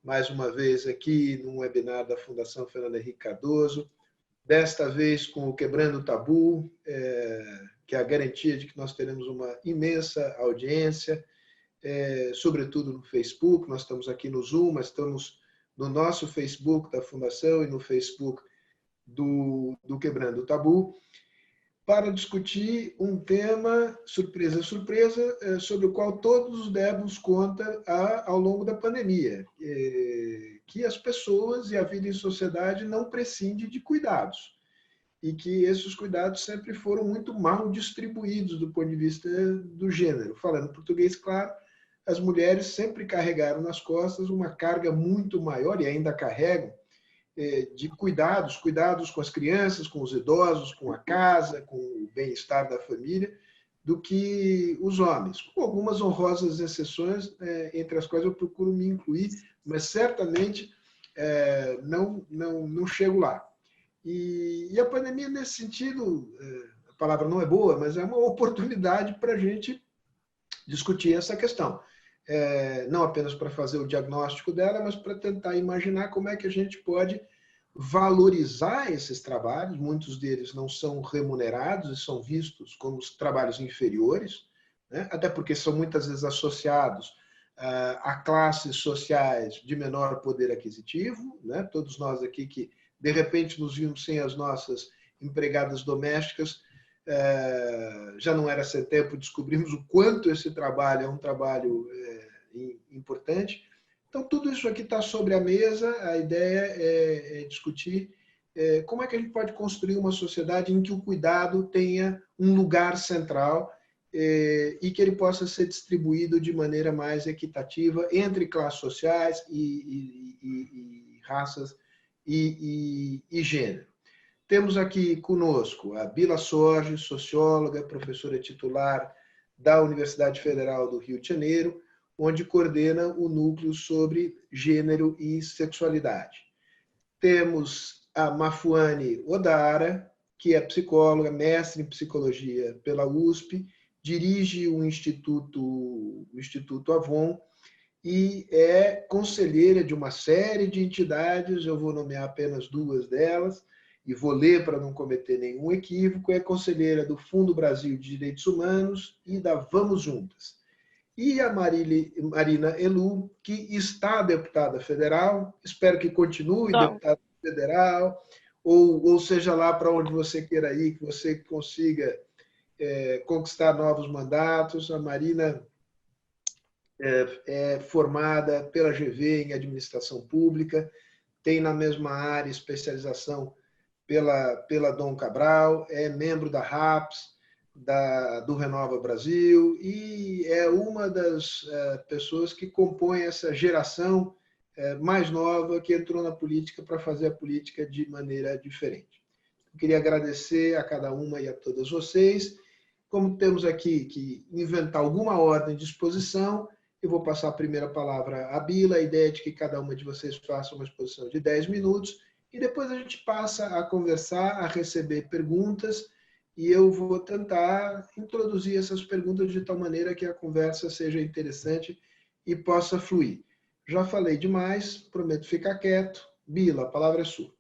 mais uma vez aqui num webinar da Fundação Fernando Henrique Cardoso, desta vez com o Quebrando o Tabu, que é a garantia de que nós teremos uma imensa audiência, sobretudo no Facebook. Nós estamos aqui no Zoom, mas estamos no nosso Facebook da Fundação e no Facebook do Quebrando o Tabu, para discutir um tema, surpresa, surpresa, sobre o qual todos demos conta ao longo da pandemia, que as pessoas e a vida em sociedade não prescindem de cuidados, e que esses cuidados sempre foram muito mal distribuídos do ponto de vista do gênero. Falando português, claro, as mulheres sempre carregaram nas costas uma carga muito maior, e ainda carregam, de cuidados com as crianças, com os idosos, com a casa, com o bem-estar da família, do que os homens, com algumas honrosas exceções, entre as quais eu procuro me incluir, mas certamente não chego lá. E a pandemia, nesse sentido, a palavra não é boa, mas é uma oportunidade para a gente discutir essa questão. Não apenas para fazer o diagnóstico dela, mas para tentar imaginar como é que a gente pode valorizar esses trabalhos. Muitos deles não são remunerados e são vistos como os trabalhos inferiores, né? Até porque são muitas vezes associados a classes sociais de menor poder aquisitivo, né? Todos nós aqui que, de repente, nos vimos sem as nossas empregadas domésticas, já não era sem tempo, descobrimos o quanto esse trabalho é um trabalho importante. Então, tudo isso aqui está sobre a mesa. A ideia é discutir como é que a gente pode construir uma sociedade em que o cuidado tenha um lugar central e que ele possa ser distribuído de maneira mais equitativa entre classes sociais e raças e gênero. Temos aqui conosco a Bila Sorge, socióloga, professora titular da Universidade Federal do Rio de Janeiro, onde coordena o núcleo sobre gênero e sexualidade. Temos a Mafuane Odara, que é psicóloga, mestre em psicologia pela USP, dirige o Instituto Avon e é conselheira de uma série de entidades. Eu vou nomear apenas duas delas, e vou ler para não cometer nenhum equívoco. É conselheira do Fundo Brasil de Direitos Humanos e da Vamos Juntas. E a Marina Elu, que está deputada federal, espero que continue deputada federal, ou seja lá para onde você queira ir, que você consiga conquistar novos mandatos. A Marina é formada pela GV em administração pública, tem na mesma área especialização pela Dom Cabral, é membro da RAPS, do Renova Brasil, e é uma das pessoas que compõe essa geração mais nova que entrou na política para fazer a política de maneira diferente. Eu queria agradecer a cada uma e a todas vocês. Como temos aqui que inventar alguma ordem de exposição, eu vou passar a primeira palavra à Bila. A ideia é de que cada uma de vocês faça uma exposição de 10 minutos, e depois a gente passa a conversar, a receber perguntas, e eu vou tentar introduzir essas perguntas de tal maneira que a conversa seja interessante e possa fluir. Já falei demais, prometo ficar quieto. Bila, a palavra é sua.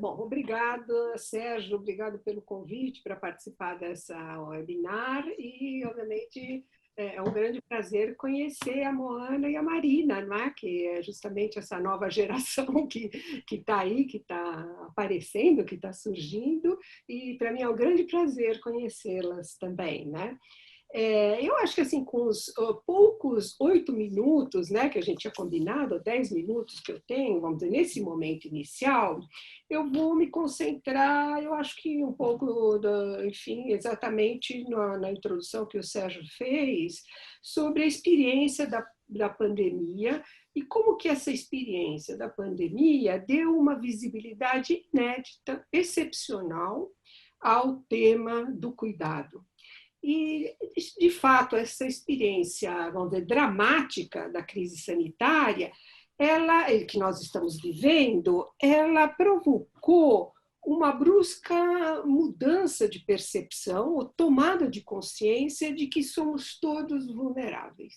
Bom, obrigada, Sérgio, obrigado pelo convite para participar dessa webinar, e, obviamente, é um grande prazer conhecer a Moana e a Marina, não é? Que é justamente essa nova geração que está aí, que está aparecendo, que está surgindo, e para mim é um grande prazer conhecê-las também, né? Eu acho que assim, com os poucos 8 minutos, né, que a gente tinha combinado, 10 minutos que eu tenho, vamos dizer, nesse momento inicial, eu vou me concentrar, eu acho que um pouco, enfim, exatamente na introdução que o Sérgio fez, sobre a experiência da pandemia e como que essa experiência da pandemia deu uma visibilidade inédita, excepcional, ao tema do cuidado. E, de fato, essa experiência, vamos dizer, dramática da crise sanitária, que nós estamos vivendo, ela provocou uma brusca mudança de percepção ou tomada de consciência de que somos todos vulneráveis.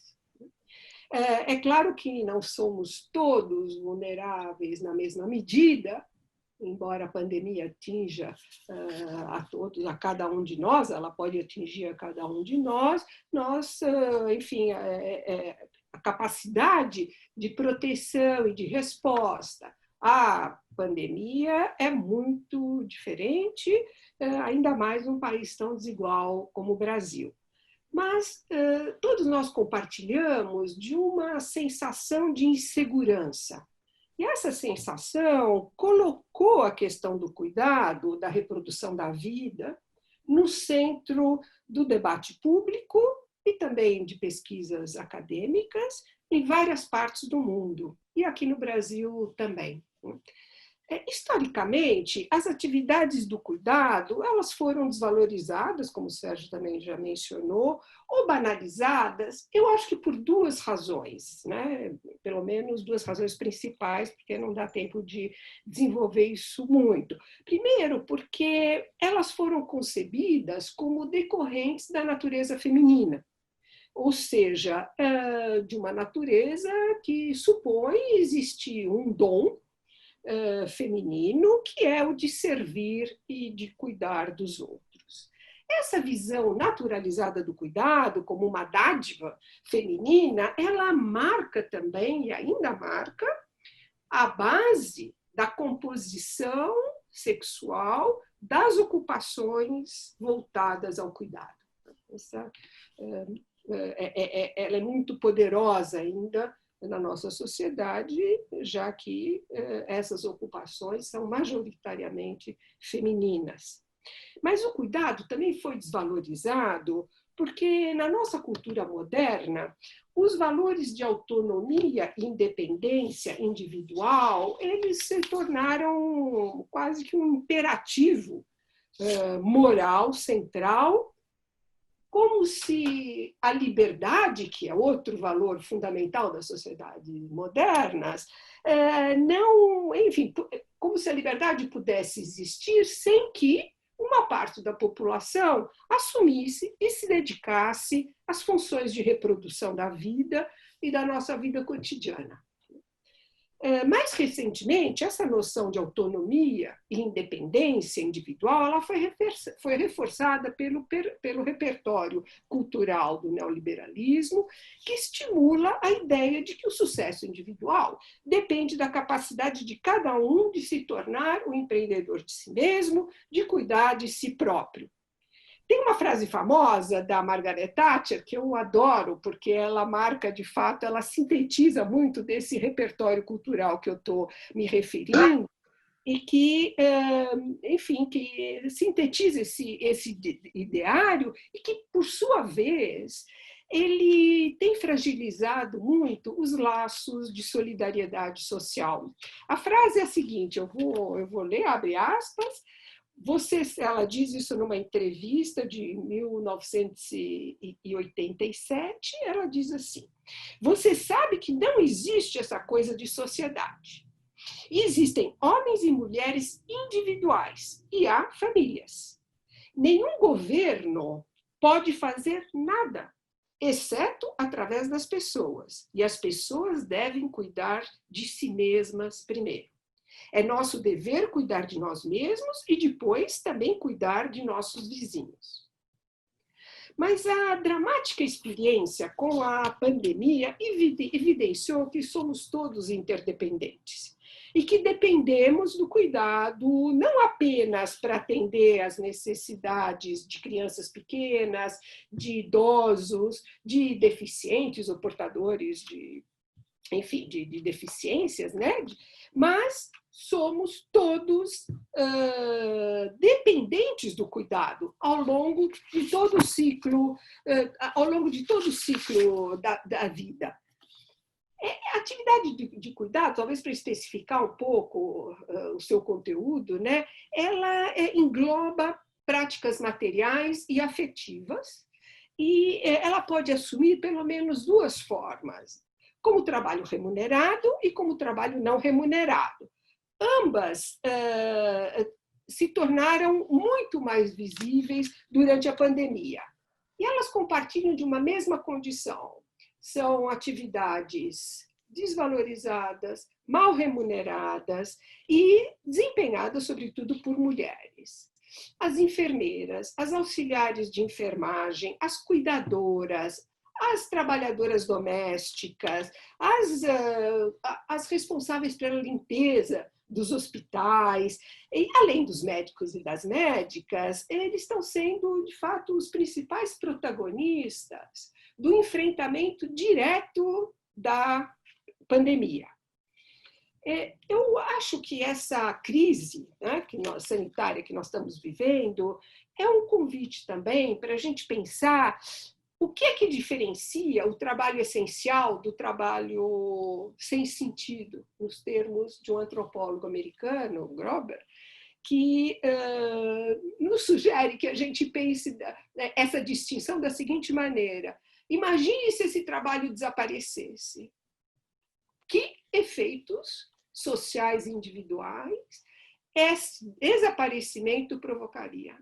É claro que não somos todos vulneráveis na mesma medida, embora a pandemia atinja a todos, a cada um de nós, ela pode atingir a cada um de nós, enfim, a capacidade de proteção e de resposta à pandemia é muito diferente, ainda mais num país tão desigual como o Brasil. Mas todos nós compartilhamos de uma sensação de insegurança. E essa sensação colocou a questão do cuidado, da reprodução da vida, no centro do debate público e também de pesquisas acadêmicas em várias partes do mundo, e aqui no Brasil também. Historicamente, as atividades do cuidado, elas foram desvalorizadas, como o Sérgio também já mencionou, ou banalizadas, eu acho que por duas razões, né? Pelo menos duas razões principais, porque não dá tempo de desenvolver isso muito. Primeiro, porque elas foram concebidas como decorrentes da natureza feminina, ou seja, de uma natureza que supõe existir um dom feminino, que é o de servir e de cuidar dos outros. Essa visão naturalizada do cuidado como uma dádiva feminina, ela marca também, e ainda marca, a base da composição sexual das ocupações voltadas ao cuidado. Ela é muito poderosa ainda na nossa sociedade, já que essas ocupações são majoritariamente femininas. Mas o cuidado também foi desvalorizado porque, na nossa cultura moderna, os valores de autonomia e independência individual, eles se tornaram quase que um imperativo moral central, como se a liberdade, que é outro valor fundamental das sociedades modernas, não, enfim, como se a liberdade pudesse existir sem que uma parte da população assumisse e se dedicasse às funções de reprodução da vida e da nossa vida cotidiana. Mais recentemente, essa noção de autonomia e independência individual ela foi reforçada pelo repertório cultural do neoliberalismo, que estimula a ideia de que o sucesso individual depende da capacidade de cada um de se tornar um empreendedor de si mesmo, de cuidar de si próprio. Tem uma frase famosa da Margaret Thatcher que eu adoro, porque ela marca, de fato, ela sintetiza muito desse repertório cultural que eu estou me referindo e que, enfim, que sintetiza esse ideário e que, por sua vez, ele tem fragilizado muito os laços de solidariedade social. A frase é a seguinte, eu vou ler, abre aspas, ela diz isso numa entrevista de 1987, ela diz assim, você sabe que não existe essa coisa de sociedade. Existem homens e mulheres individuais e há famílias. Nenhum governo pode fazer nada, exceto através das pessoas. E as pessoas devem cuidar de si mesmas primeiro. É nosso dever cuidar de nós mesmos e depois também cuidar de nossos vizinhos. Mas a dramática experiência com a pandemia evidenciou que somos todos interdependentes e que dependemos do cuidado não apenas para atender às necessidades de crianças pequenas, de idosos, de deficientes ou portadores de deficiências, né? Mas somos todos dependentes do cuidado ao longo de todo o ciclo, da vida. A atividade de cuidado, talvez para especificar um pouco o seu conteúdo, né, ela engloba práticas materiais e afetivas, e ela pode assumir pelo menos duas formas, como trabalho remunerado e como trabalho não remunerado. Ambas se tornaram muito mais visíveis durante a pandemia. E elas compartilham de uma mesma condição, são atividades desvalorizadas, mal remuneradas e desempenhadas, sobretudo, por mulheres. As enfermeiras, as auxiliares de enfermagem, as cuidadoras, as trabalhadoras domésticas, as responsáveis pela limpeza dos hospitais, e além dos médicos e das médicas, eles estão sendo, de fato, os principais protagonistas do enfrentamento direto da pandemia. Eu acho que essa crise, né, sanitária que nós estamos vivendo é um convite também para a gente pensar o que é que diferencia o trabalho essencial do trabalho sem sentido, nos termos de um antropólogo americano, Grober, que nos sugere que a gente pense essa distinção da seguinte maneira: imagine se esse trabalho desaparecesse. Que efeitos sociais individuais esse desaparecimento provocaria?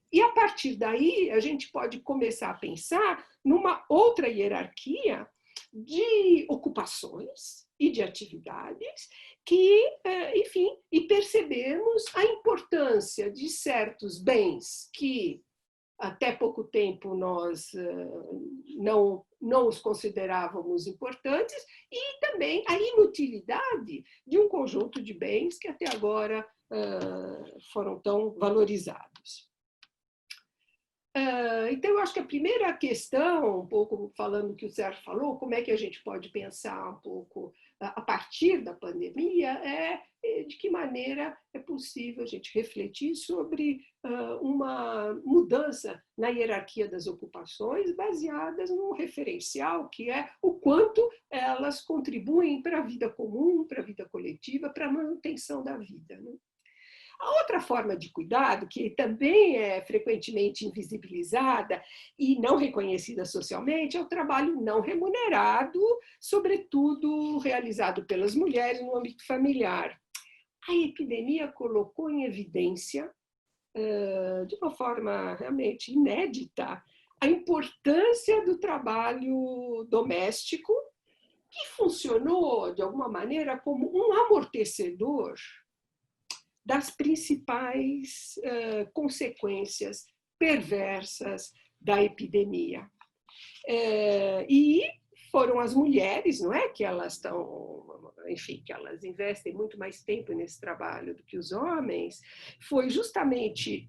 E, a partir daí, a gente pode começar a pensar numa outra hierarquia de ocupações e de atividades que, enfim, e percebermos a importância de certos bens que até pouco tempo nós não os considerávamos importantes, e também a inutilidade de um conjunto de bens que até agora foram tão valorizados. Então, eu acho que a primeira questão, um pouco falando o que o Sérgio falou, como é que a gente pode pensar um pouco a partir da pandemia, é de que maneira é possível a gente refletir sobre uma mudança na hierarquia das ocupações baseadas num referencial que é o quanto elas contribuem para a vida comum, para a vida coletiva, para a manutenção da vida, né? A outra forma de cuidado, que também é frequentemente invisibilizada e não reconhecida socialmente, é o trabalho não remunerado, sobretudo realizado pelas mulheres no âmbito familiar. A epidemia colocou em evidência, de uma forma realmente inédita, a importância do trabalho doméstico, que funcionou, de alguma maneira, como um amortecedor das principais consequências perversas da epidemia. E foram as mulheres, não é, que elas estão, enfim, que elas investem muito mais tempo nesse trabalho do que os homens. Foi justamente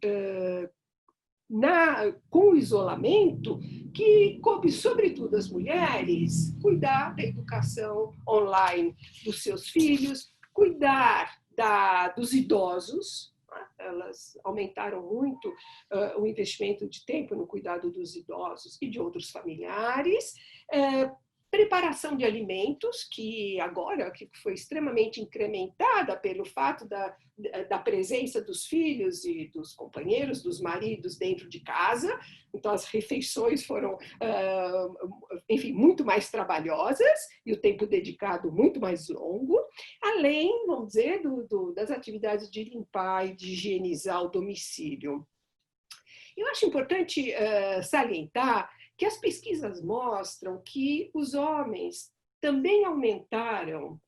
com o isolamento que coube, sobretudo, às mulheres cuidar da educação online dos seus filhos, cuidar dos idosos. Elas aumentaram muito o investimento de tempo no cuidado dos idosos e de outros familiares, preparação de alimentos, que agora que foi extremamente incrementada pelo fato da presença dos filhos e dos companheiros, dos maridos dentro de casa. Então, as refeições foram, enfim, muito mais trabalhosas e o tempo dedicado muito mais longo, além, vamos dizer, das atividades de limpar e de higienizar o domicílio. Eu acho importante salientar que as pesquisas mostram que os homens também aumentaram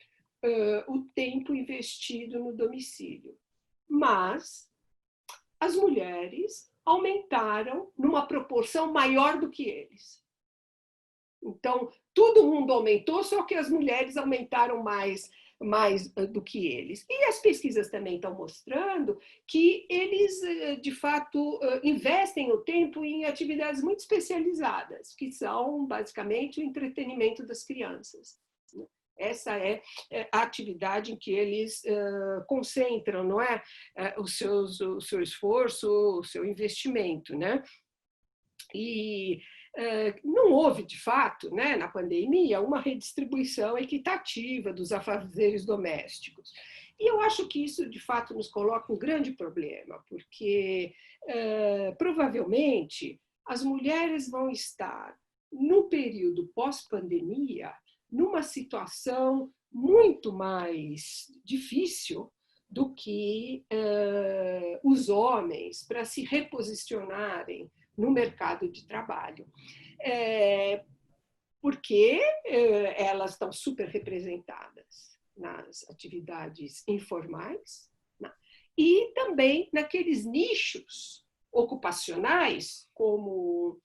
o tempo investido no domicílio, mas as mulheres aumentaram numa proporção maior do que eles. Então, todo mundo aumentou, só que as mulheres aumentaram mais do que eles. E as pesquisas também estão mostrando que eles, de fato, investem o tempo em atividades muito especializadas, que são, basicamente, o entretenimento das crianças. Essa é a atividade em que eles concentram, não é, o seu esforço, o seu investimento, né? E não houve, de fato, né, na pandemia, uma redistribuição equitativa dos afazeres domésticos. E eu acho que isso, de fato, nos coloca um grande problema, porque provavelmente as mulheres vão estar, no período pós-pandemia, numa situação muito mais difícil do que os homens para se reposicionarem no mercado de trabalho. porque elas estão super representadas nas atividades informais, né? E também naqueles nichos ocupacionais, como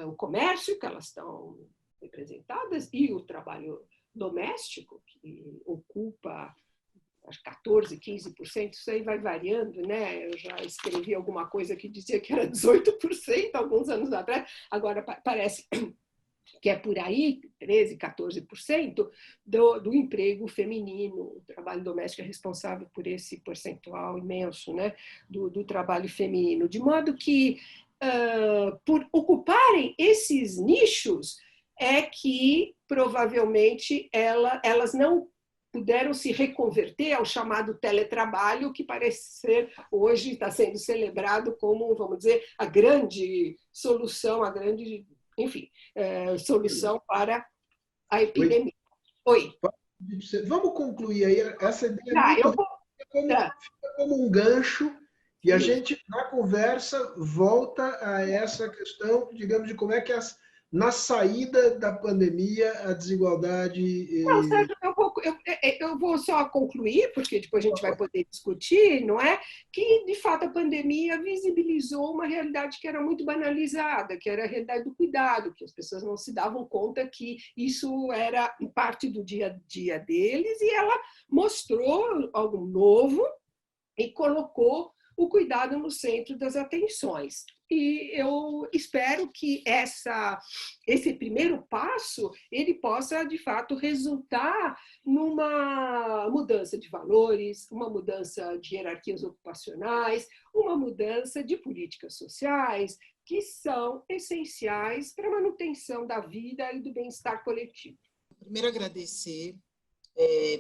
o comércio, que elas estão representadas, e o trabalho doméstico, que ocupa acho 14%, 15%, isso aí vai variando, né? Eu já escrevi alguma coisa que dizia que era 18% alguns anos atrás, agora parece que é por aí, 13%, 14% do emprego feminino. O trabalho doméstico é responsável por esse percentual imenso, né, do trabalho feminino. De modo que, por ocuparem esses nichos, é que provavelmente elas não puderam se reconverter ao chamado teletrabalho, que parece ser, hoje está sendo celebrado como, vamos dizer, a grande solução, a grande, enfim, solução para a epidemia. Oi. Vamos concluir aí. Essa ideia fica como um gancho, e a gente, na conversa, volta a essa questão, digamos, de como é que na saída da pandemia a desigualdade... Não, Sérgio, eu vou só concluir, porque depois a gente vai poder discutir, não é? Que, de fato, a pandemia visibilizou uma realidade que era muito banalizada, que era a realidade do cuidado, que as pessoas não se davam conta que isso era parte do dia a dia deles, e ela mostrou algo novo e colocou o cuidado no centro das atenções. E eu espero que esse primeiro passo ele possa, de fato, resultar numa mudança de valores, uma mudança de hierarquias ocupacionais, uma mudança de políticas sociais, que são essenciais para a manutenção da vida e do bem-estar coletivo. Primeiro, agradecer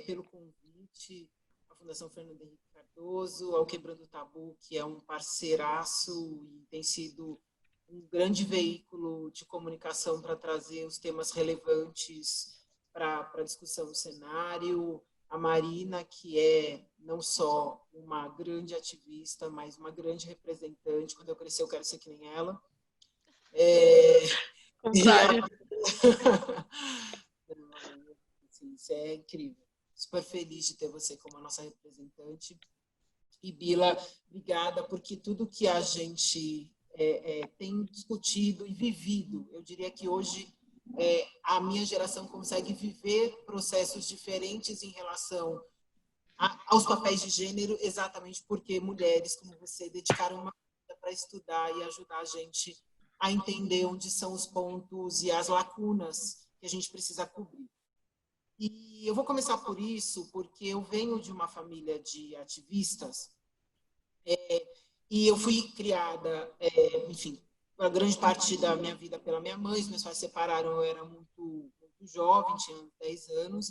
pelo convite à Fundação Fernando Henrique Cardoso, ao Quebrando o Tabu, que é um parceiraço e tem sido um grande veículo de comunicação para trazer os temas relevantes para a discussão no cenário. A Marina, que é não só uma grande ativista, mas uma grande representante. Quando eu crescer, eu quero ser que nem ela. Isso é incrível. Super feliz de ter você como a nossa representante. E, Bila, obrigada, porque tudo que a gente tem discutido e vivido, eu diria que hoje a minha geração consegue viver processos diferentes em relação aos papéis de gênero, exatamente porque mulheres como você dedicaram uma vida para estudar e ajudar a gente a entender onde são os pontos e as lacunas que a gente precisa cobrir. E eu vou começar por isso, porque eu venho de uma família de ativistas e eu fui criada, enfim, a grande parte da minha vida pela minha mãe. Os meus pais se separaram, eu era muito jovem, tinha 10 anos,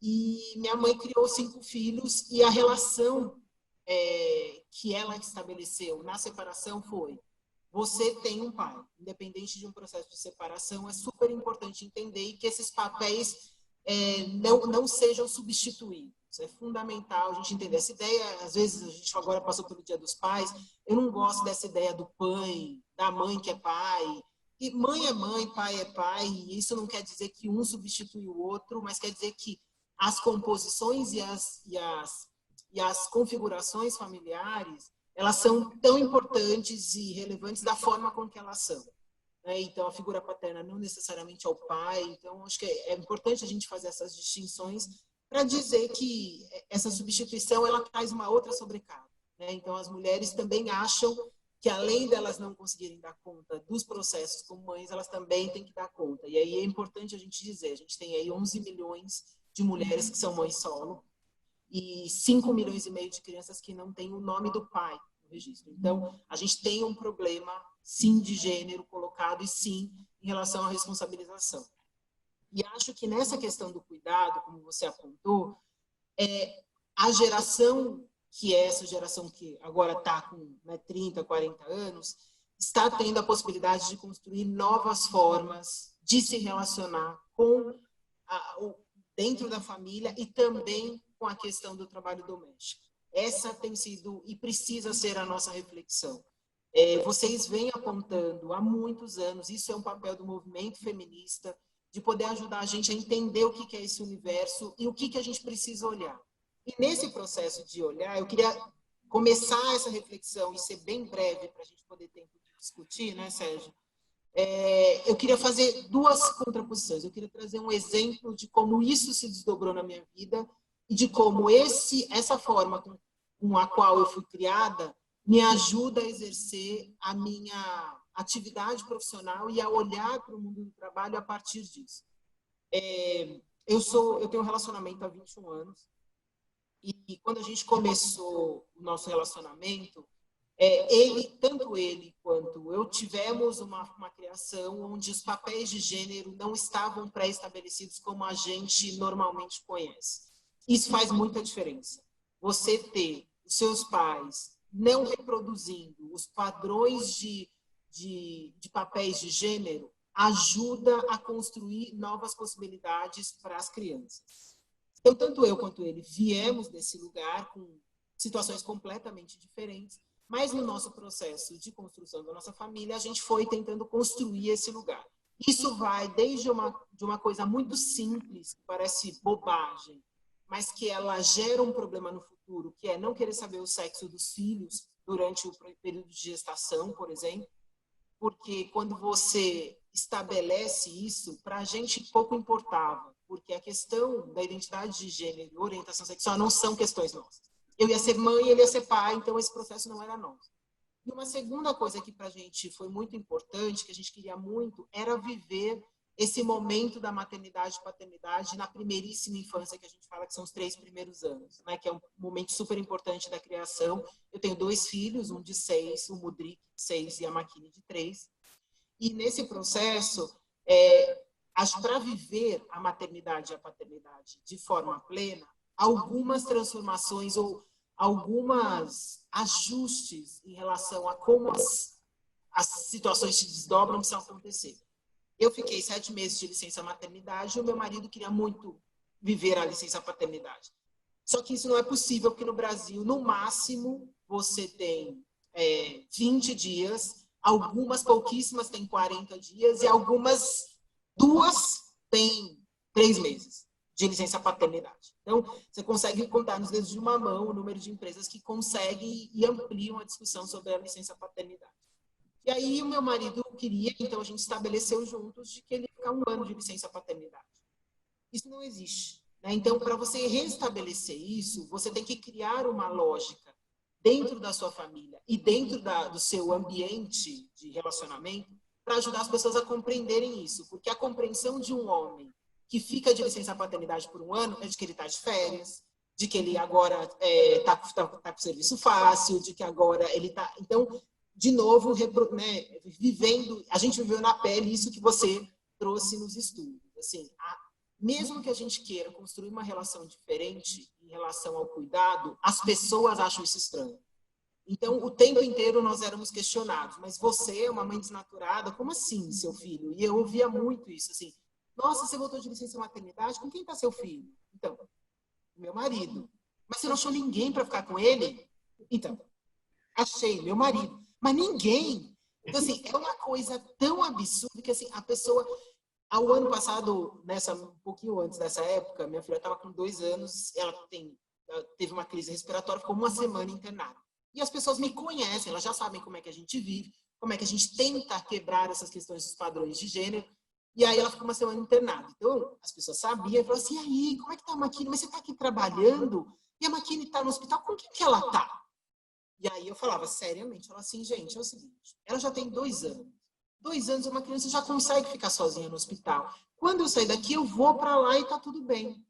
e minha mãe criou 5 filhos, e a relação que ela estabeleceu na separação foi: você tem um pai, independente de um processo de separação, é super importante entender que esses papéis não sejam substituídos. É fundamental a gente entender essa ideia. Às vezes, a gente agora passou pelo Dia dos Pais, eu não gosto dessa ideia do pai, da mãe que é pai. E mãe é mãe, pai é pai, e isso não quer dizer que um substitui o outro, mas quer dizer que as composições e as configurações familiares, elas são tão importantes e relevantes da forma com que elas são. Então, a figura paterna não necessariamente é o pai. Então, acho que é importante a gente fazer essas distinções para dizer que essa substituição ela traz uma outra sobrecarga. Então, as mulheres também acham que, além delas não conseguirem dar conta dos processos como mães, elas também têm que dar conta. E aí é importante a gente dizer, a gente tem aí 11 milhões de mulheres que são mães solo e 5,5 milhões de crianças que não têm o nome do pai no registro. Então, a gente tem um problema, sim, de gênero colocado e, sim, em relação à responsabilização. E acho que nessa questão do cuidado, como você apontou, a geração, que é essa geração que agora está com 30, 40 anos, está tendo a possibilidade de construir novas formas de se relacionar com dentro da família e também com a questão do trabalho doméstico. Essa tem sido e precisa ser a nossa reflexão. Vocês vêm apontando há muitos anos, isso é um papel do movimento feminista, de poder ajudar a gente a entender o que é esse universo e o que a gente precisa olhar. E nesse processo de olhar, eu queria começar essa reflexão e ser bem breve para a gente poder ter tempo de discutir, né, Sérgio? Eu queria fazer duas contraposições. Eu queria trazer um exemplo de como isso se desdobrou na minha vida e de como essa forma com a qual eu fui criada me ajuda a exercer a minha atividade profissional e a olhar para o mundo do trabalho a partir disso. Eu tenho um relacionamento há 21 anos e quando a gente começou o nosso relacionamento, tanto ele quanto eu tivemos uma criação onde os papéis de gênero não estavam pré-estabelecidos como a gente normalmente conhece. Isso faz muita diferença. Você ter os seus pais não reproduzindo os padrões de papéis de gênero ajuda a construir novas possibilidades para as crianças. Então, tanto eu quanto ele viemos desse lugar com situações completamente diferentes, mas no nosso processo de construção da nossa família, a gente foi tentando construir esse lugar. Isso vai desde uma coisa muito simples, que parece bobagem, mas que ela gera um problema no futuro, que é não querer saber o sexo dos filhos durante o período de gestação, por exemplo, porque quando você estabelece isso, para a gente pouco importava, porque a questão da identidade de gênero e orientação sexual não são questões nossas. Eu ia ser mãe, ele ia ser pai, então esse processo não era nosso. E uma segunda coisa que para a gente foi muito importante, que a gente queria muito, era viver esse momento da maternidade e paternidade na primeiríssima infância, que a gente fala que são os 3 primeiros anos, né? Que é um momento super importante da criação. Eu tenho 2 filhos, um de 6, o Mudrik, de 6, e a Makini, de 3. E nesse processo, para viver a maternidade e a paternidade de forma plena, algumas transformações ou algumas ajustes em relação a como as situações se desdobram precisam acontecer. Eu fiquei 7 meses de licença maternidade e o meu marido queria muito viver a licença paternidade. Só que isso não é possível, porque no Brasil, no máximo, você tem 20 dias, algumas pouquíssimas têm 40 dias e algumas 2 têm 3 meses de licença paternidade. Então, você consegue contar nos dedos de uma mão o número de empresas que conseguem e ampliam a discussão sobre a licença paternidade. E aí o meu marido queria, então a gente estabeleceu juntos de que ele ia ficar 1 ano de licença paternidade. Isso não existe, né? Então, para você restabelecer isso, você tem que criar uma lógica dentro da sua família e dentro do seu ambiente de relacionamento para ajudar as pessoas a compreenderem isso. Porque a compreensão de um homem que fica de licença paternidade por 1 ano é de que ele está de férias, de que ele agora está com serviço fácil, de que agora ele está... Então, de novo, né, a gente viveu na pele isso que você trouxe nos estudos. Assim, mesmo que a gente queira construir uma relação diferente em relação ao cuidado, as pessoas acham isso estranho. Então, o tempo inteiro nós éramos questionados, mas você é uma mãe desnaturada? Como assim, seu filho? E eu ouvia muito isso, assim, nossa, você voltou de licença maternidade? Com quem está seu filho? Então, meu marido. Mas você não achou ninguém para ficar com ele? Então, achei, meu marido. Mas ninguém. Então, assim, é uma coisa tão absurda que, assim, a pessoa... Ao ano passado, um pouquinho antes dessa época, minha filha estava com 2 anos, ela teve uma crise respiratória, ficou 1 semana internada. E as pessoas me conhecem, elas já sabem como é que a gente vive, como é que a gente tenta quebrar essas questões dos padrões de gênero. E aí ela ficou 1 semana internada. Então, as pessoas sabiam e falaram assim, e aí, como é que tá a Makini? Mas você está aqui trabalhando? E a Makini está no hospital, com quem que ela está? E aí eu falava seriamente, eu falava assim, gente, é o seguinte, ela já tem 2 anos. 2 anos uma criança já consegue ficar sozinha no hospital. Quando eu sair daqui, eu vou para lá e tá tudo bem.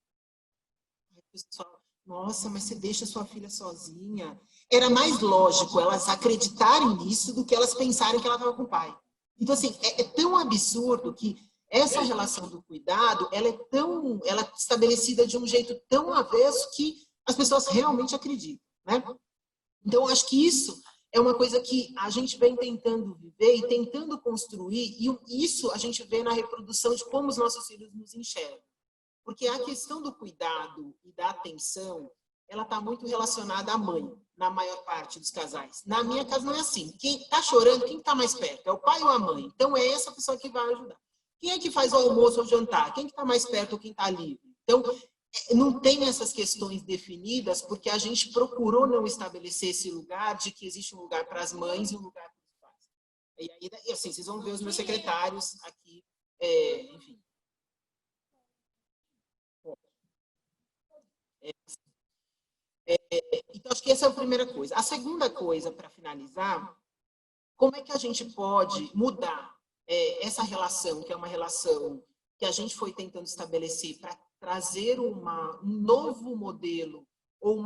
Aí o pessoal, nossa, mas você deixa sua filha sozinha. Era mais lógico elas acreditarem nisso do que elas pensarem que ela estava com o pai. Então, assim, é tão absurdo que essa relação do cuidado, ela é estabelecida de um jeito tão avesso que as pessoas realmente acreditam, né? Então, eu acho que isso é uma coisa que a gente vem tentando viver e tentando construir, e isso a gente vê na reprodução de como os nossos filhos nos enxergam. Porque a questão do cuidado e da atenção, ela está muito relacionada à mãe, na maior parte dos casais. Na minha casa não é assim. Quem está chorando, quem está mais perto? É o pai ou a mãe? Então, é essa pessoa que vai ajudar. Quem é que faz o almoço ou o jantar? Quem que está mais perto ou quem está livre? Então, não tem essas questões definidas porque a gente procurou não estabelecer esse lugar de que existe um lugar para as mães e um lugar para os pais. E assim, vocês vão ver os meus secretários aqui, enfim. Então, acho que essa é a primeira coisa. A segunda coisa, para finalizar, como é que a gente pode mudar essa relação, que é uma relação que a gente foi tentando estabelecer para trazer um novo modelo, ou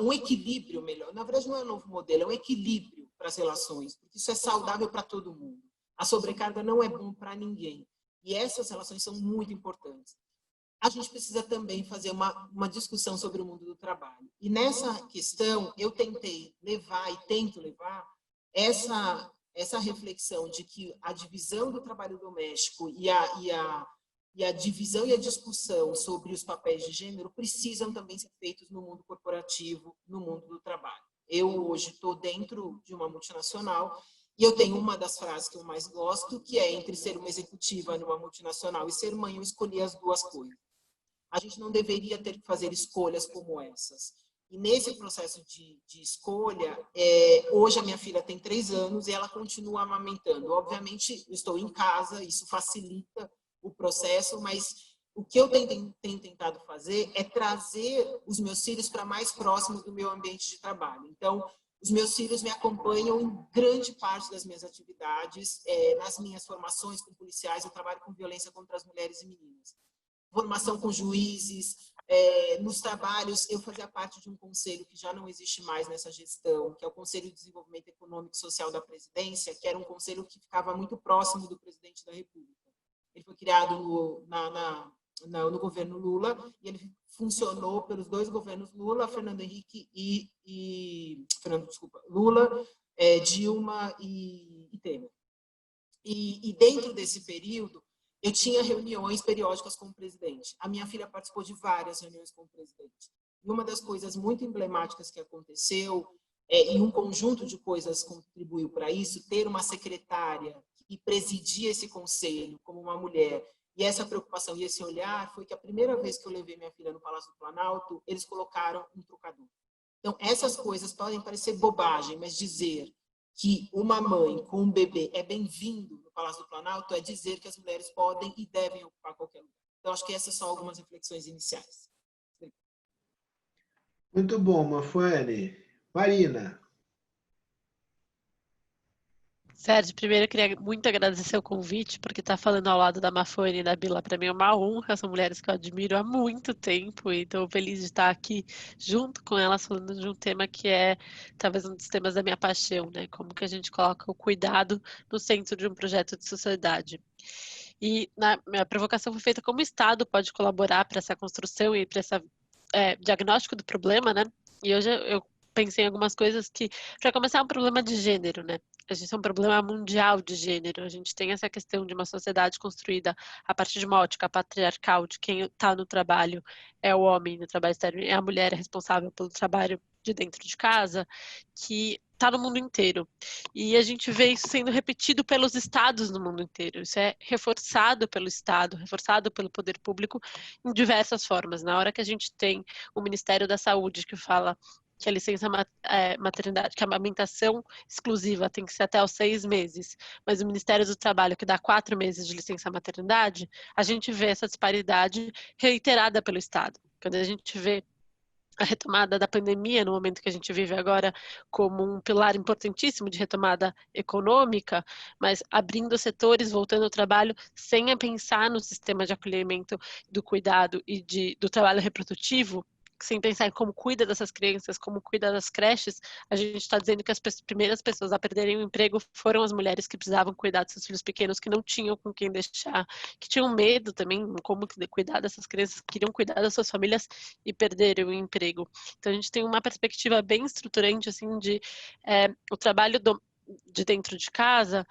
um equilíbrio melhor. Na verdade, não é um novo modelo, é um equilíbrio para as relações, porque isso é saudável para todo mundo. A sobrecarga não é bom para ninguém. E essas relações são muito importantes. A gente precisa também fazer uma discussão sobre o mundo do trabalho. E nessa questão, eu tentei levar e tento levar essa reflexão de que a divisão do trabalho doméstico e a divisão e a discussão sobre os papéis de gênero precisam também ser feitos no mundo corporativo, no mundo do trabalho. Eu hoje estou dentro de uma multinacional e eu tenho uma das frases que eu mais gosto, que é: entre ser uma executiva numa multinacional e ser mãe, eu escolhi as duas coisas. A gente não deveria ter que fazer escolhas como essas. E nesse processo de escolha, hoje a minha filha tem 3 anos e ela continua amamentando. Obviamente, eu estou em casa, isso facilita o processo, mas o que eu tenho tentado fazer é trazer os meus filhos para mais próximo do meu ambiente de trabalho. Então, os meus filhos me acompanham em grande parte das minhas atividades, nas minhas formações com policiais, eu trabalho com violência contra as mulheres e meninas. Formação com juízes, nos trabalhos, eu fazia parte de um conselho que já não existe mais nessa gestão, que é o Conselho de Desenvolvimento Econômico e Social da Presidência, que era um conselho que ficava muito próximo do presidente da República. Ele foi criado no governo Lula e ele funcionou pelos 2 governos Lula, Fernando Henrique Lula, Dilma e Temer. E dentro desse período, eu tinha reuniões periódicas com o presidente. A minha filha participou de várias reuniões com o presidente. E uma das coisas muito emblemáticas que aconteceu, e um conjunto de coisas contribuiu para isso, ter uma secretária que presidia esse conselho como uma mulher. E essa preocupação e esse olhar foi que a primeira vez que eu levei minha filha no Palácio do Planalto, eles colocaram um trocador. Então, essas coisas podem parecer bobagem, mas dizer que uma mãe com um bebê é bem-vindo no Palácio do Planalto é dizer que as mulheres podem e devem ocupar qualquer lugar. Então, acho que essas são algumas reflexões iniciais. Muito bom, Mafane. Marina. Sérgio, primeiro eu queria muito agradecer o convite, porque estar falando ao lado da Mafone e da Bila para mim é uma honra, são mulheres que eu admiro há muito tempo e estou feliz de estar aqui junto com elas falando de um tema que é talvez um dos temas da minha paixão, né? Como que a gente coloca o cuidado no centro de um projeto de sociedade. E minha provocação foi feita como o Estado pode colaborar para essa construção e para esse diagnóstico do problema, né? E hoje eu pensei em algumas coisas que, para começar, é um problema de gênero, né? A gente tem um problema mundial de gênero. A gente tem essa questão de uma sociedade construída a partir de uma ótica patriarcal, de quem está no trabalho é o homem, no trabalho externo, é a mulher responsável pelo trabalho de dentro de casa, que está no mundo inteiro. E a gente vê isso sendo repetido pelos estados no mundo inteiro. Isso é reforçado pelo Estado, reforçado pelo poder público em diversas formas. Na hora que a gente tem o Ministério da Saúde que fala que a licença maternidade, que a amamentação exclusiva tem que ser até aos 6 meses, mas o Ministério do Trabalho que dá 4 meses de licença maternidade, a gente vê essa disparidade reiterada pelo Estado. Quando a gente vê a retomada da pandemia, no momento que a gente vive agora, como um pilar importantíssimo de retomada econômica, mas abrindo setores, voltando ao trabalho, sem pensar no sistema de acolhimento do cuidado e do trabalho reprodutivo, sem pensar em como cuida dessas crianças, como cuida das creches, a gente está dizendo que as primeiras pessoas a perderem o emprego foram as mulheres que precisavam cuidar de seus filhos pequenos, que não tinham com quem deixar, que tinham medo também, como cuidar dessas crianças, queriam cuidar das suas famílias e perderam o emprego. Então a gente tem uma perspectiva bem estruturante, assim, de o trabalho de dentro de casa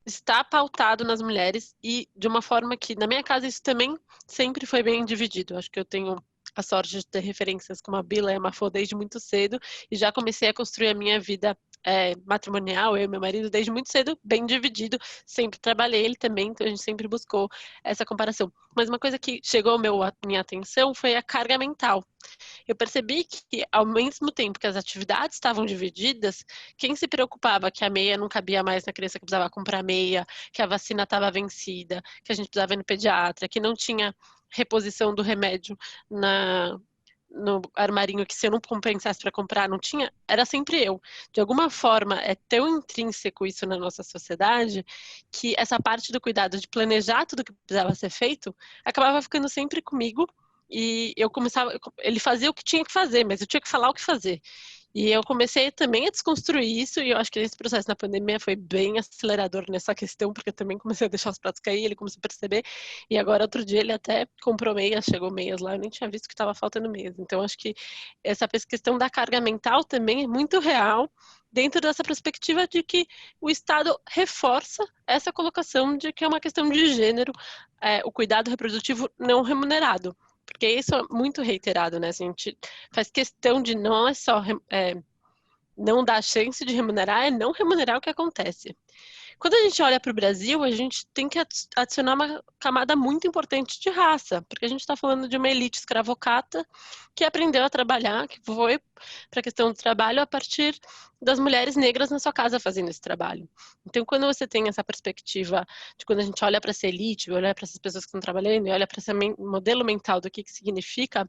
está pautado nas mulheres e de uma forma que, na minha casa, isso também sempre foi bem dividido. Acho que eu tenho a sorte de ter referências como a Bila e a Mafô desde muito cedo e já comecei a construir a minha vida matrimonial, eu e meu marido, desde muito cedo, bem dividido, sempre trabalhei, ele também, então a gente sempre buscou essa comparação. Mas uma coisa que chegou à minha atenção foi a carga mental. Eu percebi que, ao mesmo tempo que as atividades estavam divididas, quem se preocupava que a meia não cabia mais na criança que precisava comprar meia, que a vacina estava vencida, que a gente precisava ir no pediatra, que não tinha reposição do remédio no armarinho, que se eu não compensasse para comprar, não tinha, era sempre eu. De alguma forma, é tão intrínseco isso na nossa sociedade, que essa parte do cuidado de planejar tudo que precisava ser feito, acabava ficando sempre comigo, e ele fazia o que tinha que fazer, mas eu tinha que falar o que fazer. E eu comecei também a desconstruir isso, e eu acho que esse processo na pandemia foi bem acelerador nessa questão, porque eu também comecei a deixar os pratos cair, ele começou a perceber, e agora outro dia ele até comprou meias, chegou meias lá, eu nem tinha visto que estava faltando meias. Então acho que essa questão da carga mental também é muito real, dentro dessa perspectiva de que o Estado reforça essa colocação de que é uma questão de gênero, o cuidado reprodutivo não remunerado. Porque isso é muito reiterado, né? A gente faz questão de não é só não dar chance de remunerar, é não remunerar o que acontece. Quando a gente olha para o Brasil, a gente tem que adicionar uma camada muito importante de raça, porque a gente está falando de uma elite escravocrata que aprendeu a trabalhar, que foi para a questão do trabalho a partir das mulheres negras na sua casa fazendo esse trabalho. Então, quando você tem essa perspectiva de quando a gente olha para essa elite, olha para essas pessoas que estão trabalhando, e olha para esse modelo mental do que significa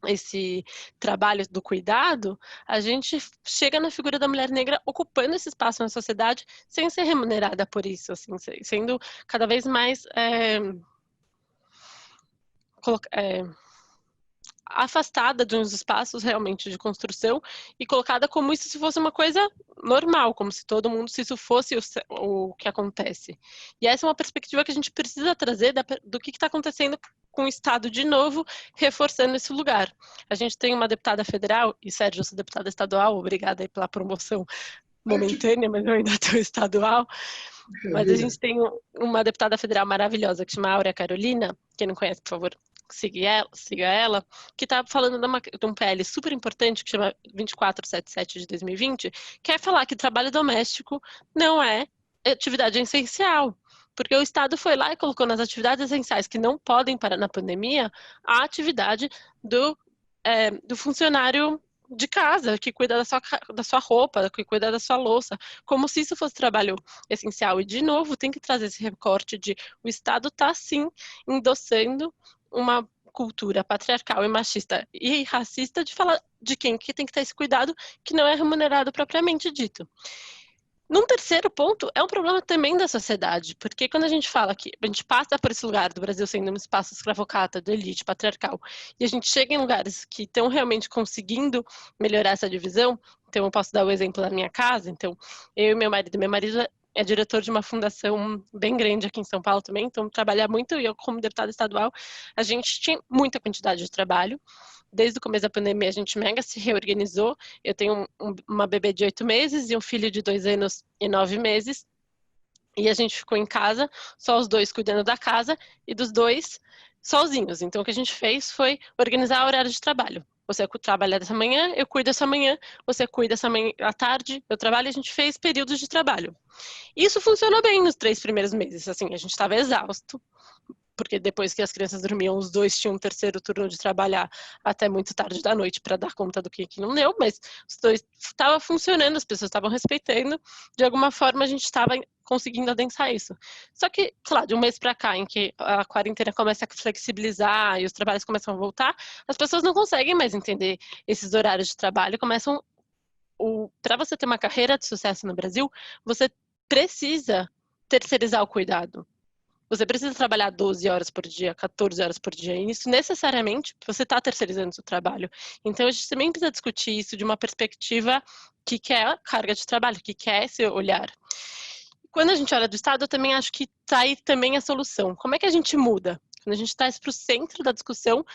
esse trabalho do cuidado, a gente chega na figura da mulher negra ocupando esse espaço na sociedade sem ser remunerada por isso, assim, sendo cada vez mais afastada de uns espaços realmente de construção e colocada como isso se fosse uma coisa normal, como se todo mundo, se isso fosse o que acontece. E essa é uma perspectiva que a gente precisa trazer do que está acontecendo com o Estado de novo, reforçando esse lugar. A gente tem uma deputada federal, e Sérgio, eu sou deputada estadual, obrigada aí pela promoção momentânea, mas eu ainda estou estadual. Mas a gente tem uma deputada federal maravilhosa que chama Áurea Carolina, quem não conhece, por favor, siga ela, que está falando de um PL super importante que chama 2477 de 2020, que é falar que trabalho doméstico não é atividade essencial, porque o Estado foi lá e colocou nas atividades essenciais que não podem parar na pandemia a atividade do funcionário de casa, que cuida da sua roupa, que cuida da sua louça, como se isso fosse trabalho essencial. E, de novo, tem que trazer esse recorte de o Estado está, sim, endossando uma cultura patriarcal e machista e racista de falar de quem que tem que ter esse cuidado que não é remunerado propriamente dito. Num terceiro ponto, é um problema também da sociedade, porque quando a gente fala que a gente passa por esse lugar do Brasil sendo um espaço escravocrata, de elite, patriarcal, e a gente chega em lugares que estão realmente conseguindo melhorar essa divisão, então eu posso dar o exemplo da minha casa, então eu e meu marido é diretor de uma fundação bem grande aqui em São Paulo também, então trabalhar muito, e eu como deputada estadual, a gente tinha muita quantidade de trabalho. Desde o começo da pandemia, a gente mega se reorganizou. Eu tenho uma bebê de 8 meses e um filho de 2 anos e 9 meses. E a gente ficou em casa, só os dois cuidando da casa e dos dois sozinhos. Então, o que a gente fez foi organizar o horário de trabalho. Você trabalha dessa manhã, eu cuido dessa manhã, você cuida essa manhã à tarde, eu trabalho, a gente fez períodos de trabalho. Isso funcionou bem nos 3 primeiros meses, assim, a gente estava exausto, porque depois que as crianças dormiam, os dois tinham um terceiro turno de trabalhar até muito tarde da noite para dar conta do que não deu, mas os dois estava funcionando, as pessoas estavam respeitando, de alguma forma a gente estava conseguindo adensar isso. Só que, sei lá, de um mês para cá, em que a quarentena começa a flexibilizar e os trabalhos começam a voltar, as pessoas não conseguem mais entender esses horários de trabalho, para você ter uma carreira de sucesso no Brasil, você precisa terceirizar o cuidado. Você precisa trabalhar 12 horas por dia, 14 horas por dia, e isso necessariamente você está terceirizando o seu trabalho. Então, a gente também precisa discutir isso de uma perspectiva que quer a carga de trabalho, que quer esse olhar. Quando a gente olha do Estado, eu também acho que está aí também a solução. Como é que a gente muda? Quando a gente traz para o centro da discussão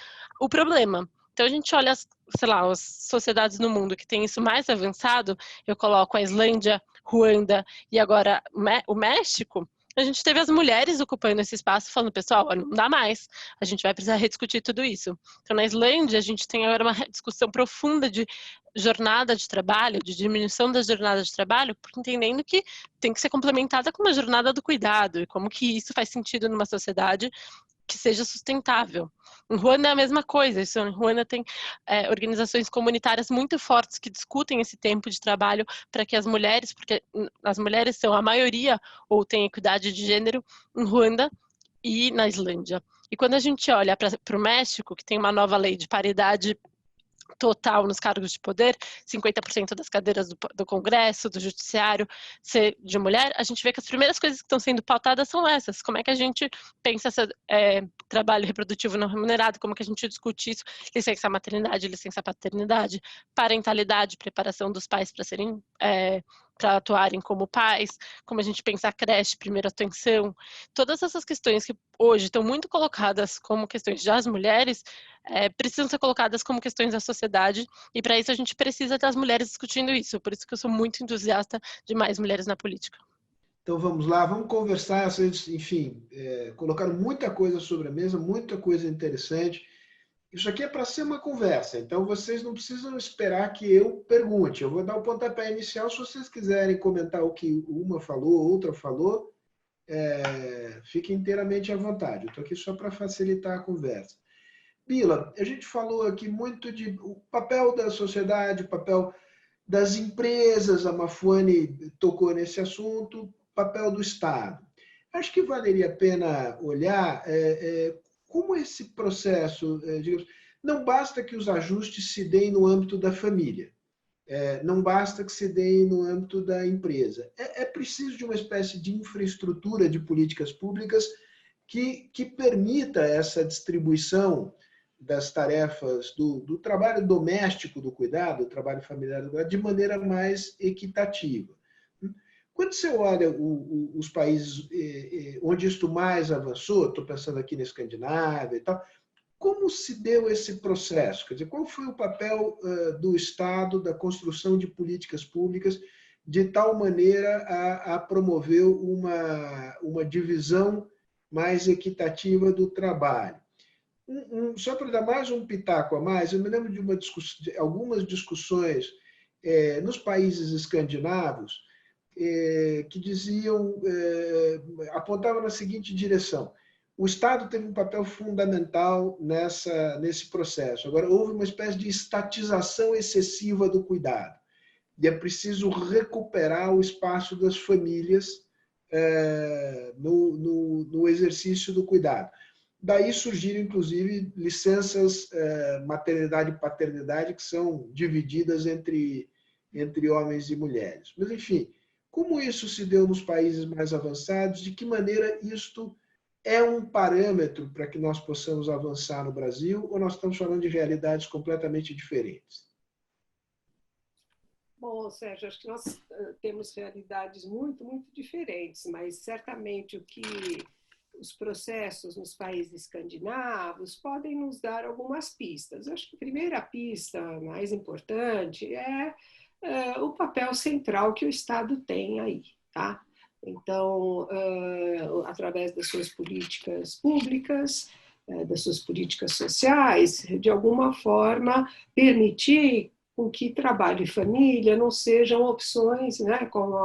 o problema. Então, a gente olha, sei lá, as sociedades no mundo que tem isso mais avançado, eu coloco a Islândia, Ruanda e agora o México. a gente teve as mulheres ocupando esse espaço, falando, pessoal, não dá mais, a gente vai precisar rediscutir tudo isso. Então, na Islândia, a gente tem agora uma discussão profunda de jornada de trabalho, de diminuição das jornadas de trabalho, porque entendendo que tem que ser complementada com uma jornada do cuidado, e como que isso faz sentido numa sociedade que seja sustentável. Em Ruanda é a mesma coisa. Em Ruanda tem organizações comunitárias muito fortes que discutem esse tempo de trabalho para que as mulheres, porque as mulheres são a maioria ou têm equidade de gênero em Ruanda e na Islândia. E quando a gente olha para o México, que tem uma nova lei de paridade total nos cargos de poder, 50% das cadeiras do Congresso, do Judiciário ser de mulher, a gente vê que as primeiras coisas que estão sendo pautadas são essas. Como é que a gente pensa trabalho reprodutivo não remunerado, como que a gente discute isso, licença maternidade, licença paternidade, parentalidade, preparação dos pais para serem para atuarem como pais, como a gente pensa a creche, primeira atenção, todas essas questões que hoje estão muito colocadas como questões das mulheres, precisam ser colocadas como questões da sociedade, e para isso a gente precisa das mulheres discutindo isso, por isso que eu sou muito entusiasta de mais mulheres na política. Então vamos lá, vamos conversar, vocês, enfim, colocaram muita coisa sobre a mesa, muita coisa interessante. Isso aqui é para ser uma conversa, então vocês não precisam esperar que eu pergunte. Eu vou dar o pontapé inicial, se vocês quiserem comentar o que uma falou, outra falou, fiquem inteiramente à vontade. Eu estou aqui só para facilitar a conversa. Bila, a gente falou aqui muito de o papel da sociedade, o papel das empresas, a Mafone tocou nesse assunto, papel do Estado. Acho que valeria a pena olhar como esse processo, digamos, não basta que os ajustes se deem no âmbito da família, não basta que se deem no âmbito da empresa. É preciso de uma espécie de infraestrutura de políticas públicas que permita essa distribuição das tarefas do trabalho doméstico do cuidado, do trabalho familiar do cuidado, de maneira mais equitativa. Quando você olha os países onde isto mais avançou, estou pensando aqui na Escandinávia e tal, como se deu esse processo? Quer dizer, qual foi o papel do Estado, da construção de políticas públicas, de tal maneira a promover uma divisão mais equitativa do trabalho? Só para dar mais um pitaco a mais, eu me lembro de algumas discussões nos países escandinavos que diziam, apontavam na seguinte direção: o Estado teve um papel fundamental nesse processo. Agora, houve uma espécie de estatização excessiva do cuidado. E é preciso recuperar o espaço das famílias no exercício do cuidado. Daí surgiram, inclusive, licenças maternidade e paternidade que são divididas entre homens e mulheres. Mas, enfim, como isso se deu nos países mais avançados? De que maneira isto é um parâmetro para que nós possamos avançar no Brasil, ou nós estamos falando de realidades completamente diferentes? Bom, Sérgio, acho que nós temos realidades muito, muito diferentes, mas certamente o que os processos nos países escandinavos podem nos dar algumas pistas. Acho que a primeira pista mais importante é o papel central que o Estado tem aí, tá? Então, através das suas políticas públicas, das suas políticas sociais, de alguma forma permitir com que trabalho e família não sejam opções, né, como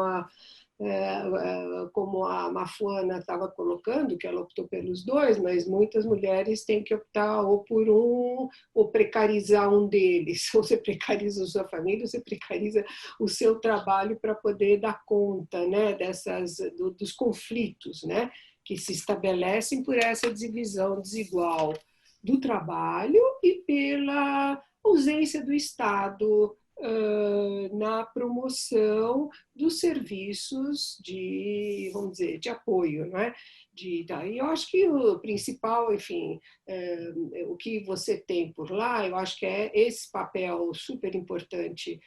a Mafuana estava colocando, que ela optou pelos dois, mas muitas mulheres têm que optar ou por um, ou precarizar um deles. Ou você precariza a sua família, ou você precariza o seu trabalho para poder dar conta, né, dos conflitos, né, que se estabelecem por essa divisão desigual do trabalho e pela ausência do Estado na promoção dos serviços de, vamos dizer, de apoio, né? E eu acho que o principal, enfim, o que você tem por lá, eu acho que é esse papel super importante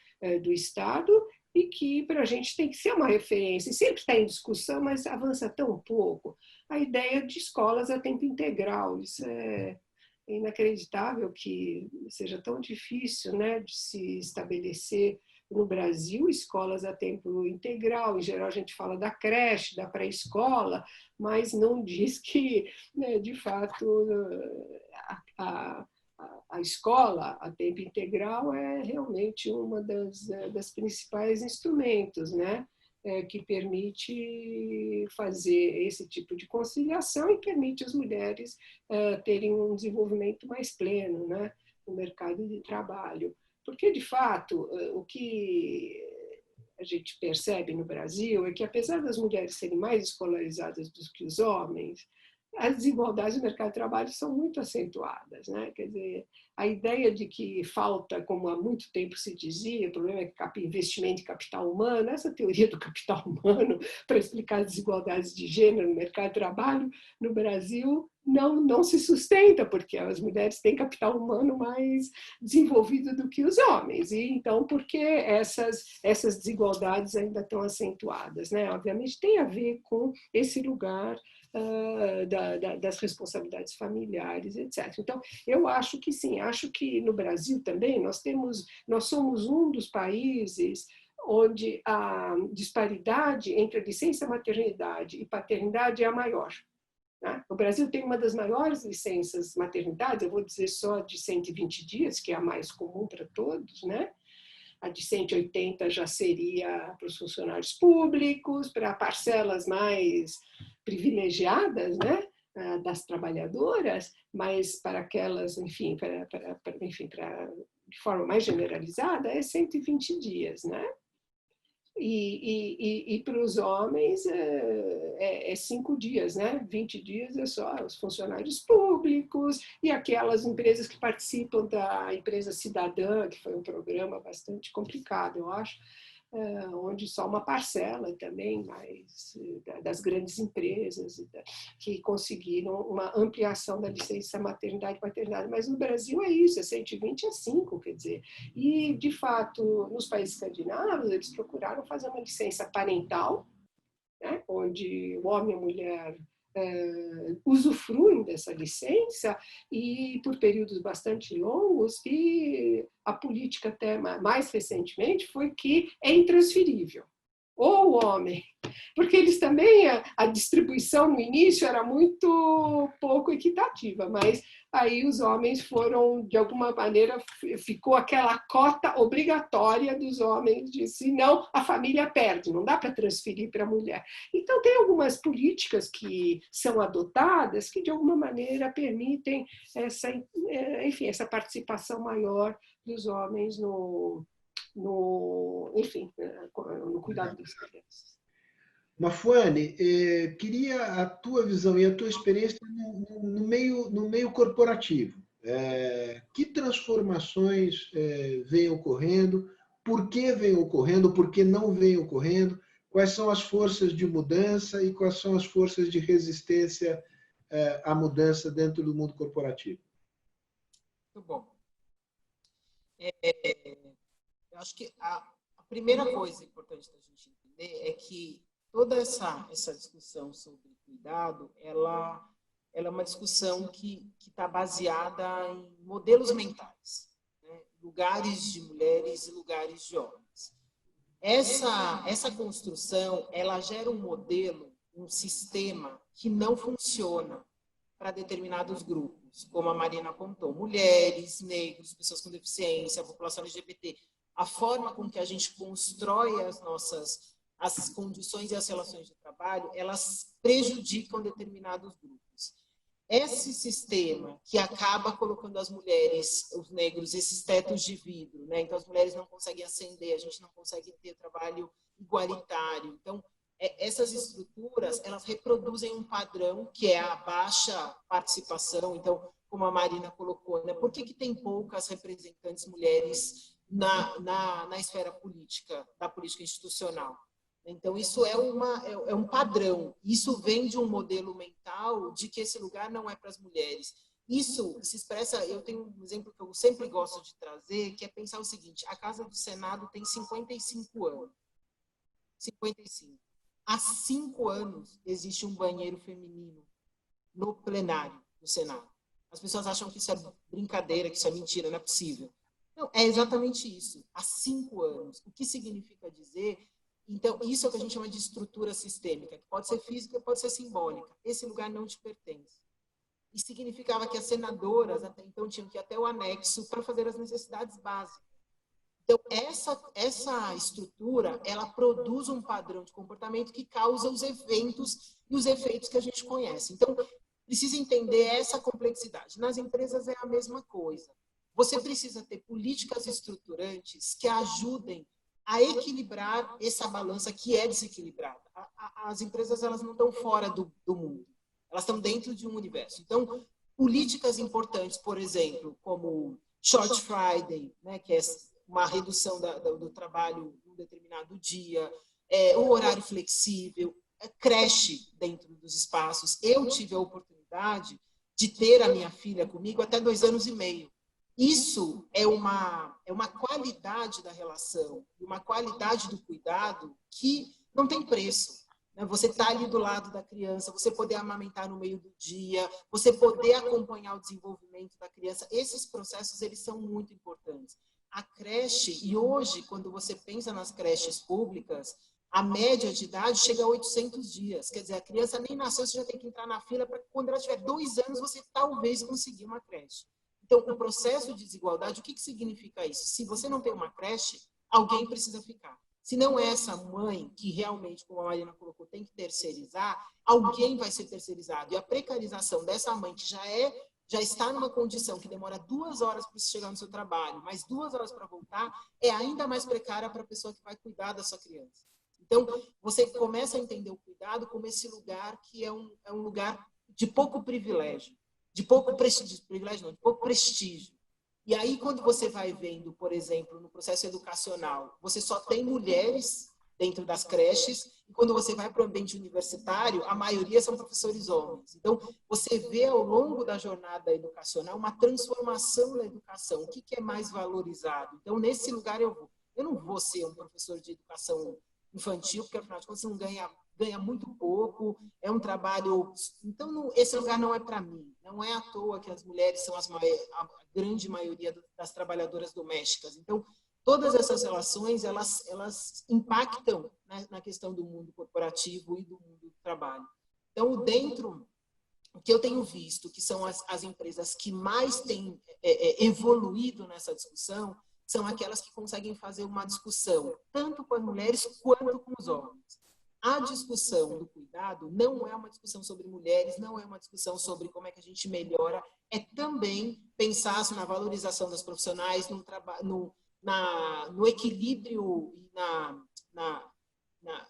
do Estado e que para a gente tem que ser uma referência. Sempre está em discussão, mas avança tão pouco. A ideia de escolas a tempo integral, isso é inacreditável que seja tão difícil, né, de se estabelecer no Brasil, escolas a tempo integral. Em geral, a gente fala da creche, da pré-escola, mas não diz que, né, de fato, a escola a tempo integral é realmente uma das principais instrumentos, né, que permite fazer esse tipo de conciliação e permite as mulheres terem um desenvolvimento mais pleno, né, no mercado de trabalho. Porque, de fato, o que a gente percebe no Brasil é que, apesar das mulheres serem mais escolarizadas do que os homens, as desigualdades no mercado de trabalho são muito acentuadas, né? Quer dizer, a ideia de que falta, como há muito tempo se dizia, o problema é que investimento em capital humano, essa teoria do capital humano para explicar as desigualdades de gênero no mercado de trabalho no Brasil não se sustenta, porque as mulheres têm capital humano mais desenvolvido do que os homens, e então porque essas desigualdades ainda estão acentuadas, né? Obviamente tem a ver com esse lugar das responsabilidades familiares, etc. Então, eu acho que sim, acho que no Brasil também nós somos um dos países onde a disparidade entre a licença maternidade e paternidade é a maior. Né? O Brasil tem uma das maiores licenças maternidade, eu vou dizer só de 120 dias, que é a mais comum para todos, né? A de 180 já seria para os funcionários públicos, para parcelas mais privilegiadas, né, das trabalhadoras, mas para aquelas, enfim, de forma mais generalizada, é 120 dias, né? E para os homens é 5 dias, né? 20 dias é só os funcionários públicos e aquelas empresas que participam da empresa cidadã, que foi um programa bastante complicado, eu acho, onde só uma parcela também mais das grandes empresas que conseguiram uma ampliação da licença maternidade e paternidade. Mas no Brasil é isso, é 120 a 5, quer dizer. E, de fato, nos países escandinavos, eles procuraram fazer uma licença parental, né, onde o homem e a mulher usufruem dessa licença e por períodos bastante longos, e a política até mais recentemente foi que é intransferível. Ou o homem, porque eles também, a distribuição no início era muito pouco equitativa, mas aí os homens foram, de alguma maneira, ficou aquela cota obrigatória dos homens, de senão a família perde, não dá para transferir para a mulher. Então, tem algumas políticas que são adotadas que, de alguma maneira, permitem essa participação maior dos homens no cuidado das crianças. Mafuane, queria a tua visão e a tua experiência no meio corporativo. Que transformações vêm ocorrendo? Por que vêm ocorrendo? Por que não vêm ocorrendo? Quais são as forças de mudança e quais são as forças de resistência à mudança dentro do mundo corporativo? Muito bom. Eu acho que a primeira coisa importante da gente entender é que toda essa discussão sobre cuidado, ela é uma discussão que está baseada em modelos mentais, né? Lugares de mulheres e lugares de homens. Essa construção, ela gera um modelo, um sistema que não funciona para determinados grupos, como a Marina contou, mulheres, negros, pessoas com deficiência, a população LGBT. A forma com que a gente constrói as condições e as relações de trabalho, elas prejudicam determinados grupos. Esse sistema que acaba colocando as mulheres, os negros, esses tetos de vidro, né? Então as mulheres não conseguem ascender, a gente não consegue ter trabalho igualitário. Então, essas estruturas, elas reproduzem um padrão que é a baixa participação. Então, como a Marina colocou, né? Por que tem poucas representantes mulheres na esfera política, da política institucional? Então, isso é um padrão. Isso vem de um modelo mental de que esse lugar não é para as mulheres. Isso se expressa, eu tenho um exemplo que eu sempre gosto de trazer, que é pensar o seguinte: a Casa do Senado tem 55 anos. 55. Há 5 anos existe um banheiro feminino no plenário do Senado. As pessoas acham que isso é brincadeira, que isso é mentira, não é possível. Não, é exatamente isso. Há 5 anos. O que significa dizer... Então, isso é o que a gente chama de estrutura sistêmica, que pode ser física, pode ser simbólica. Esse lugar não te pertence. E significava que as senadoras, até então, tinham que ir até o anexo para fazer as necessidades básicas. Então, essa estrutura, ela produz um padrão de comportamento que causa os eventos e os efeitos que a gente conhece. Então, precisa entender essa complexidade. Nas empresas é a mesma coisa. Você precisa ter políticas estruturantes que ajudem a equilibrar essa balança que é desequilibrada. As empresas, elas não estão fora do mundo, elas estão dentro de um universo. Então, políticas importantes, por exemplo, como Short Friday, né, que é uma redução do trabalho em um determinado dia, o horário flexível, creche dentro dos espaços. Eu tive a oportunidade de ter a minha filha comigo até 2 anos e meio. Isso é uma qualidade da relação, uma qualidade do cuidado que não tem preço. Né? Você está ali do lado da criança, você poder amamentar no meio do dia, você poder acompanhar o desenvolvimento da criança. Esses processos, eles são muito importantes. A creche, e hoje, quando você pensa nas creches públicas, a média de idade chega a 800 dias. Quer dizer, a criança nem nasceu, você já tem que entrar na fila para quando ela tiver 2 anos, você talvez conseguir uma creche. Então, o processo de desigualdade, o que significa isso? Se você não tem uma creche, alguém precisa ficar. Se não é essa mãe que realmente, como a Marina colocou, tem que terceirizar, alguém vai ser terceirizado. E a precarização dessa mãe que já está numa condição que demora 2 horas para chegar no seu trabalho, mais 2 horas para voltar, é ainda mais precária para a pessoa que vai cuidar da sua criança. Então, você começa a entender o cuidado como esse lugar que é um lugar de pouco privilégio. De pouco prestígio, privilégio não, de pouco prestígio. E aí, quando você vai vendo, por exemplo, no processo educacional, você só tem mulheres dentro das creches, e quando você vai para o ambiente universitário, a maioria são professores homens. Então, você vê ao longo da jornada educacional uma transformação na educação. O que é mais valorizado? Então, nesse lugar eu não vou ser um professor de educação infantil, porque, afinal de contas, você não ganha muito pouco, é um trabalho... Então, esse lugar não é para mim. Não é à toa que as mulheres são a grande maioria das trabalhadoras domésticas. Então, todas essas relações, elas impactam, né, na questão do mundo corporativo e do mundo do trabalho. Então, o que eu tenho visto, que são as empresas que mais têm evoluído nessa discussão, são aquelas que conseguem fazer uma discussão, tanto com as mulheres quanto com os homens. A discussão do cuidado não é uma discussão sobre mulheres, não é uma discussão sobre como é que a gente melhora, é também pensar na valorização das profissionais, no equilíbrio e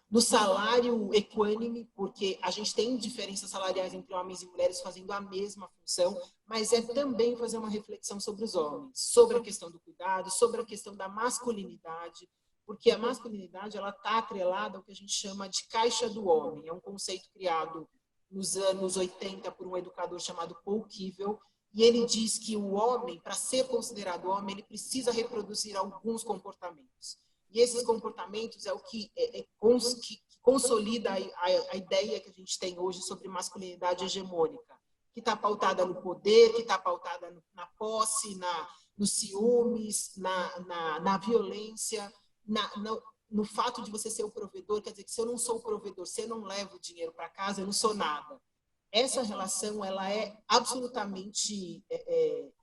no salário equânime, porque a gente tem diferenças salariais entre homens e mulheres fazendo a mesma função, mas é também fazer uma reflexão sobre os homens, sobre a questão do cuidado, sobre a questão da masculinidade, porque a masculinidade ela está atrelada ao que a gente chama de caixa do homem. É um conceito criado nos anos 80 por um educador chamado Paul Kivel, e ele diz que o homem, para ser considerado homem, ele precisa reproduzir alguns comportamentos. E esses comportamentos é o que consolida a ideia que a gente tem hoje sobre masculinidade hegemônica, que está pautada no poder, que está pautada na posse, nos ciúmes, na violência, no fato de você ser o provedor. Quer dizer que se eu não sou o provedor, se eu não levo o dinheiro para casa, eu não sou nada. Essa relação ela é absolutamente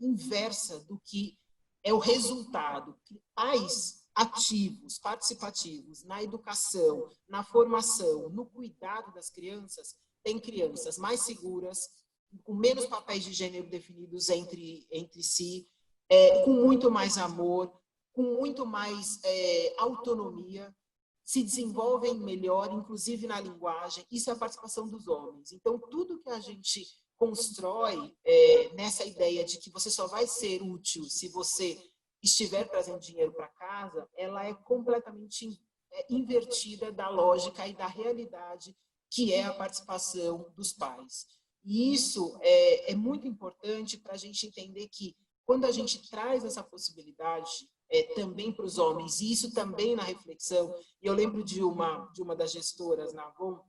inversa do que é o resultado. Pais ativos, participativos na educação, na formação, no cuidado das crianças, têm crianças mais seguras, com menos papéis de gênero definidos entre si, com muito mais amor, com muito mais autonomia, se desenvolvem melhor, inclusive na linguagem. Isso é a participação dos homens. Então, tudo que a gente constrói nessa ideia de que você só vai ser útil se você estiver trazendo dinheiro para casa, ela é completamente invertida da lógica e da realidade que é a participação dos pais. E isso é muito importante para a gente entender que, quando a gente traz essa possibilidade também para os homens, e isso também na reflexão, e eu lembro de uma das gestoras na Avon,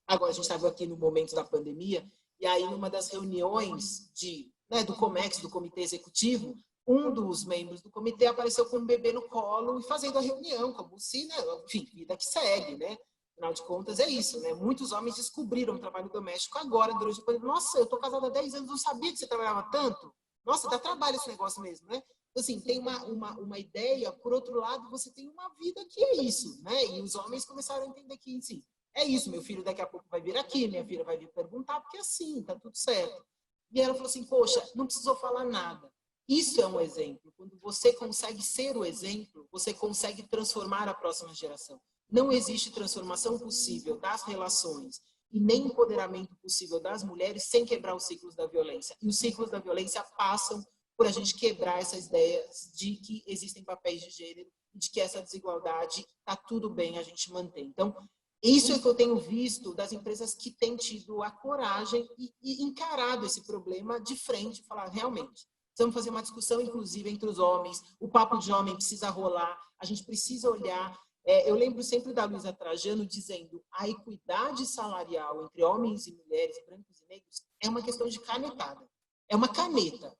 agora a gente estava aqui no momento da pandemia, e aí numa das reuniões do COMEX, do Comitê Executivo, um dos membros do comitê apareceu com um bebê no colo e fazendo a reunião, como se, né, enfim, vida que segue, né? Afinal de contas, é isso, né? Muitos homens descobriram o trabalho doméstico agora, durante a pandemia. Nossa, eu tô casada há 10 anos, não sabia que você trabalhava tanto. Nossa, dá trabalho esse negócio mesmo, né? Então, assim, tem uma ideia, por outro lado, você tem uma vida que é isso, né? E os homens começaram a entender que, sim, é isso, meu filho daqui a pouco vai vir aqui, minha filha vai vir perguntar, porque é assim, tá tudo certo. E ela falou assim, poxa, não precisou falar nada. Isso é um exemplo. Quando você consegue ser o exemplo, você consegue transformar a próxima geração. Não existe transformação possível das relações e nem empoderamento possível das mulheres sem quebrar os ciclos da violência. E os ciclos da violência passam por a gente quebrar essas ideias de que existem papéis de gênero e de que essa desigualdade está tudo bem a gente manter. Então, isso é que eu tenho visto das empresas que têm tido a coragem e encarado esse problema de frente e falar, realmente, precisamos fazer uma discussão inclusiva entre os homens, o papo de homem precisa rolar, a gente precisa olhar. Eu lembro sempre da Luísa Trajano dizendo a equidade salarial entre homens e mulheres, brancos e negros, é uma questão de canetada. É uma caneta.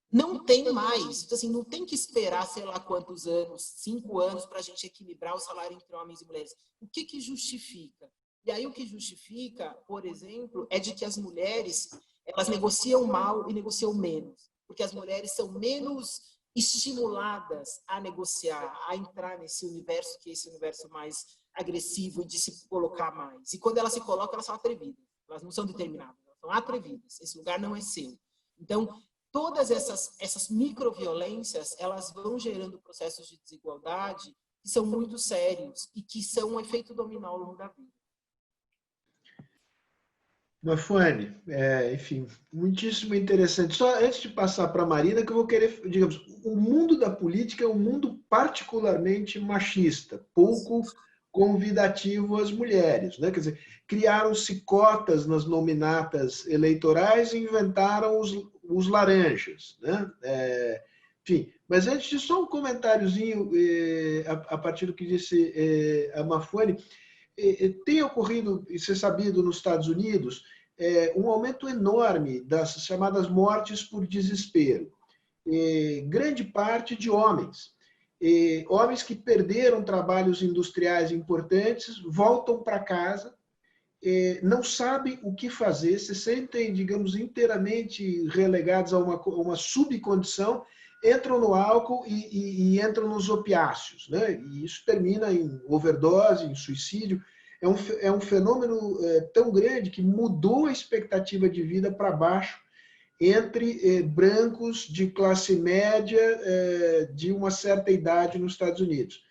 Não tem mais. Então, assim, não tem que esperar, sei lá quantos anos, 5 anos, para a gente equilibrar o salário entre homens e mulheres. O que justifica? E aí o que justifica, por exemplo, é de que as mulheres, elas negociam mal e negociam menos. Porque as mulheres são menos estimuladas a negociar, a entrar nesse universo, que é esse universo mais agressivo, de se colocar mais. E quando elas se colocam, elas são atrevidas. Elas não são determinadas, elas são atrevidas. Esse lugar não é seu. Então, todas essas microviolências, elas vão gerando processos de desigualdade que são muito sérios e que são um efeito dominó ao longo da vida. Mafone, enfim, muitíssimo interessante. Só antes de passar para a Marina, que eu vou querer, digamos, o mundo da política é um mundo particularmente machista, pouco convidativo às mulheres, né? Quer dizer, criaram-se cotas nas nominatas eleitorais e inventaram os laranjas, né? Enfim, mas antes de só um comentáriozinho a partir do que disse a Mafone, tem ocorrido, isso é sabido nos Estados Unidos, um aumento enorme das chamadas mortes por desespero. Grande parte de homens. Homens que perderam trabalhos industriais importantes, voltam para casa, não sabem o que fazer, se sentem, digamos, inteiramente relegados a uma subcondição, entram no álcool e entram nos opiáceos, né? E isso termina em overdose, em suicídio. É um fenômeno tão grande que mudou a expectativa de vida para baixo entre brancos de classe média de uma certa idade nos Estados Unidos.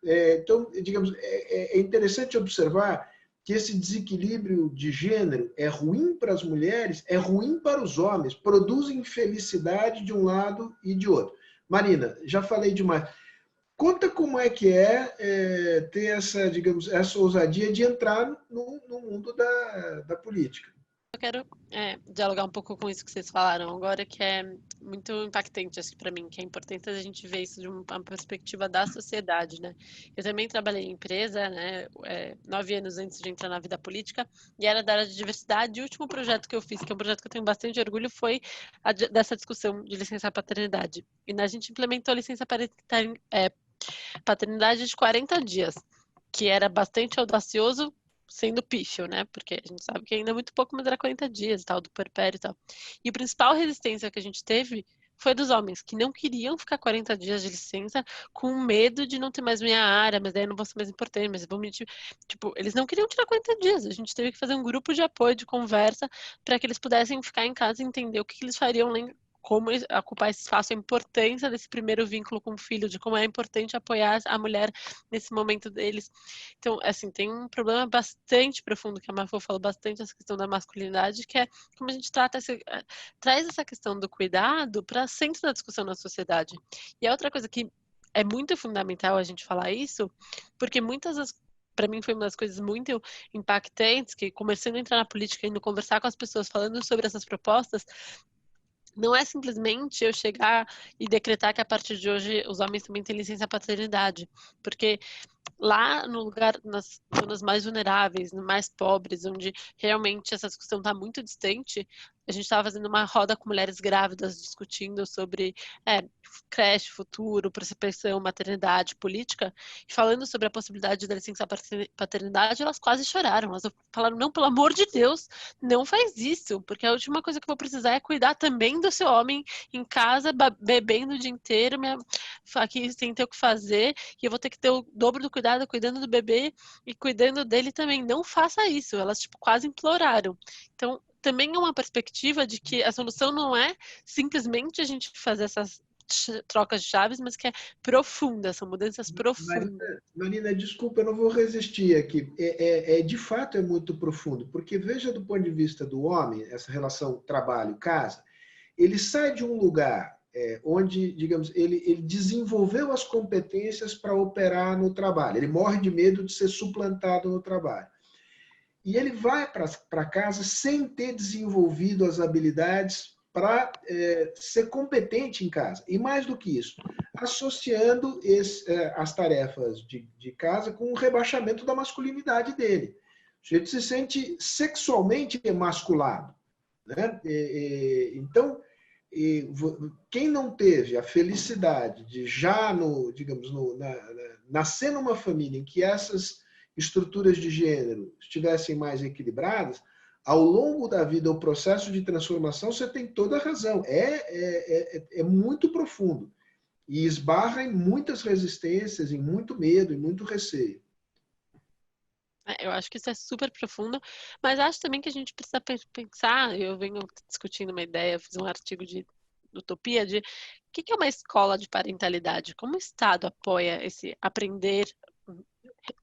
Então, digamos, é interessante observar que esse desequilíbrio de gênero é ruim para as mulheres, é ruim para os homens, produz infelicidade de um lado e de outro. Marina, já falei demais. Conta como é que ter essa, digamos, essa ousadia de entrar no mundo da política. Eu quero dialogar um pouco com isso que vocês falaram agora, que é muito impactante, acho que para mim, que é importante a gente ver isso de uma perspectiva da sociedade, né? Eu também trabalhei em empresa, né, 9 anos antes de entrar na vida política, e era da área de diversidade, e o último projeto que eu fiz, que é um projeto que eu tenho bastante orgulho, foi dessa discussão de licença paternidade. E a gente implementou a licença paternidade de 40 dias, que era bastante audacioso, sendo pífio, né? Porque a gente sabe que ainda é muito pouco, mas era 40 dias, tal, do puerpério e tal. E a principal resistência que a gente teve foi dos homens, que não queriam ficar 40 dias de licença com medo de não ter mais minha área, mas daí eu não vou ser mais importante, mas eu vou mentir. Tipo, eles não queriam tirar 40 dias. A gente teve que fazer um grupo de apoio, de conversa, para que eles pudessem ficar em casa e entender o que eles fariam, como ocupar esse espaço, a importância desse primeiro vínculo com o filho, de como é importante apoiar a mulher nesse momento deles. Então, assim, tem um problema bastante profundo, que a Mafô falou bastante, essa questão da masculinidade, que é como a gente traz essa questão do cuidado para centro da discussão na sociedade. E a outra coisa que é muito fundamental a gente falar isso, porque para mim foi uma das coisas muito impactantes, que começando a entrar na política, indo conversar com as pessoas, falando sobre essas propostas, não é simplesmente eu chegar e decretar que a partir de hoje os homens também têm licença paternidade, porque lá no lugar, nas zonas mais vulneráveis, mais pobres, onde realmente essa discussão está muito distante, a gente estava fazendo uma roda com mulheres grávidas discutindo sobre creche, futuro, percepção, maternidade, política, e falando sobre a possibilidade da licença paternidade, elas quase choraram. Elas falaram, não, pelo amor de Deus, não faz isso, porque a última coisa que eu vou precisar é cuidar também do seu homem em casa, bebendo o dia inteiro, aqui sem ter o que fazer, e eu vou ter que ter o dobro do cuidado cuidando do bebê e cuidando dele também. Não faça isso. Elas, tipo, quase imploraram. Então, também é uma perspectiva de que a solução não é simplesmente a gente fazer essas trocas de chaves, mas que é profunda, são mudanças profundas. Marina, desculpa, eu não vou resistir aqui. De fato, é muito profundo, porque veja do ponto de vista do homem, essa relação trabalho-casa, ele sai de um lugar onde, digamos, ele desenvolveu as competências para operar no trabalho, ele morre de medo de ser suplantado no trabalho. E ele vai para casa sem ter desenvolvido as habilidades para ser competente em casa. E mais do que isso, associando as tarefas de casa com o rebaixamento da masculinidade dele. O sujeito se sente sexualmente emasculado, né? Então, quem não teve a felicidade de já, nascer numa família em que essas estruturas de gênero estivessem mais equilibradas, ao longo da vida, o processo de transformação, você tem toda a razão, é muito profundo e esbarra em muitas resistências, em muito medo, em muito receio. Eu acho que isso é super profundo, mas acho também que a gente precisa pensar, eu venho discutindo uma ideia, fiz um artigo de utopia, de o que é uma escola de parentalidade, como o Estado apoia esse aprender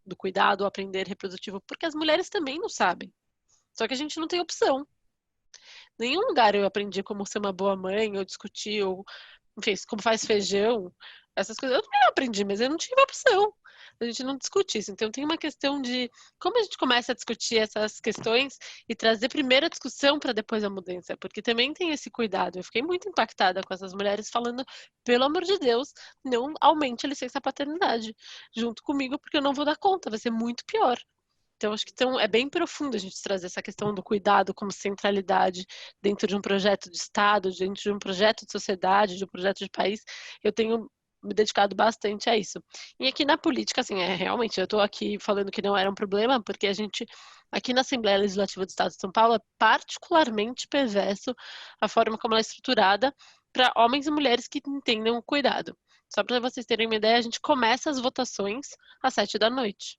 do cuidado, o aprender reprodutivo, porque as mulheres também não sabem, só que a gente não tem opção. Em nenhum lugar eu aprendi como ser uma boa mãe, ou discutir, ou enfim, como faz feijão, essas coisas. Eu também aprendi, mas eu não tive opção. A gente não discute isso. Então tem uma questão de como a gente começa a discutir essas questões e trazer primeiro a discussão para depois a mudança, porque também tem esse cuidado. Eu fiquei muito impactada com essas mulheres falando, pelo amor de Deus, não aumente a licença paternidade junto comigo, porque eu não vou dar conta, vai ser muito pior. Então, acho que é bem profundo a gente trazer essa questão do cuidado como centralidade dentro de um projeto de Estado, dentro de um projeto de sociedade, de um projeto de país. Eu tenho me dedicado bastante a isso. E aqui na política, assim, realmente, eu estou aqui falando que não era um problema, porque a gente, aqui na Assembleia Legislativa do Estado de São Paulo, é particularmente perverso a forma como ela é estruturada para homens e mulheres que entendam o cuidado. Só para vocês terem uma ideia, a gente começa as votações às 7 da noite.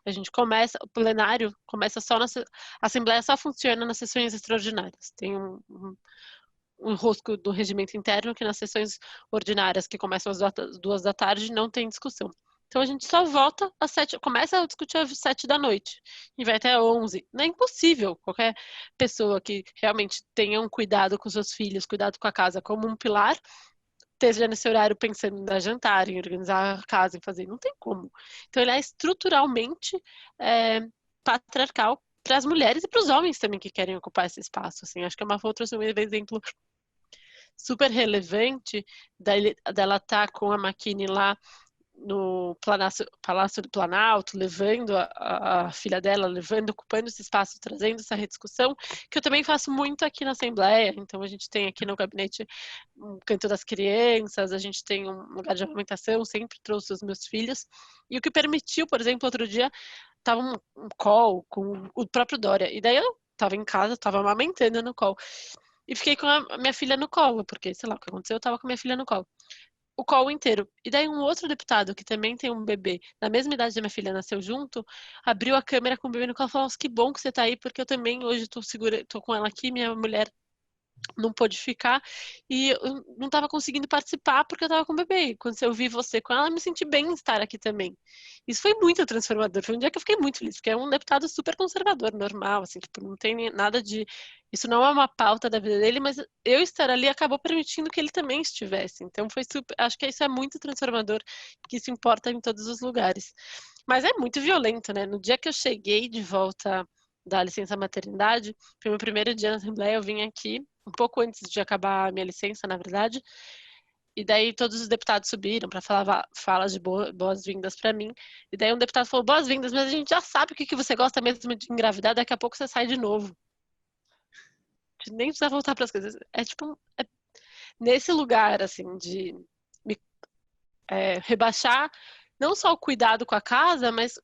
A gente começa, o plenário começa só a Assembleia só funciona nas sessões extraordinárias. Tem um enrosco do regimento interno que nas sessões ordinárias, que começam às 2 da tarde, não tem discussão. Então a gente só vota às 7, começa a discutir às 7 da noite e vai até 11. Não é impossível qualquer pessoa que realmente tenha um cuidado com seus filhos, cuidado com a casa como um pilar, esteja nesse horário pensando em dar jantar, em organizar a casa, em fazer, não tem como. Então ele é estruturalmente patriarcal para as mulheres e para os homens também que querem ocupar esse espaço. Assim, acho que a Mafô trouxe um exemplo super relevante dela estar com a Makini lá no Palácio do Planalto, levando a filha dela, ocupando esse espaço, trazendo essa rediscussão, que eu também faço muito aqui na Assembleia. Então a gente tem aqui no gabinete um canto das crianças, a gente tem um lugar de amamentação, sempre trouxe os meus filhos, e o que permitiu, por exemplo, outro dia, estava um call com o próprio Dória, e daí eu estava em casa, estava amamentando no call, e fiquei com a minha filha no colo, porque, sei lá, o que aconteceu, eu estava com a minha filha no colo. O call inteiro. E daí um outro deputado, que também tem um bebê, na mesma idade da minha filha, nasceu junto, abriu a câmera com o bebê no colo e falou, nossa, que bom que você tá aí, porque eu também hoje tô com ela aqui, minha mulher não pôde ficar, e eu não estava conseguindo participar porque eu estava com o bebê. E quando eu vi você com ela, eu me senti bem em estar aqui também. Isso foi muito transformador. Foi um dia que eu fiquei muito feliz, porque é um deputado super conservador, normal, assim, tipo, não tem nada de... Isso não é uma pauta da vida dele, mas eu estar ali acabou permitindo que ele também estivesse. Então foi super... Acho que isso é muito transformador, que isso importa em todos os lugares. Mas é muito violento, né? No dia que eu cheguei de volta da licença maternidade, foi meu primeiro dia na Assembleia, eu vim aqui, um pouco antes de acabar a minha licença, na verdade, e daí todos os deputados subiram para falar falas de boas-vindas para mim, e daí um deputado falou, boas-vindas, mas a gente já sabe o que você gosta mesmo de engravidar, daqui a pouco você sai de novo. nem precisa voltar para as coisas. É tipo, nesse lugar, assim, de rebaixar não só o cuidado com a casa, mas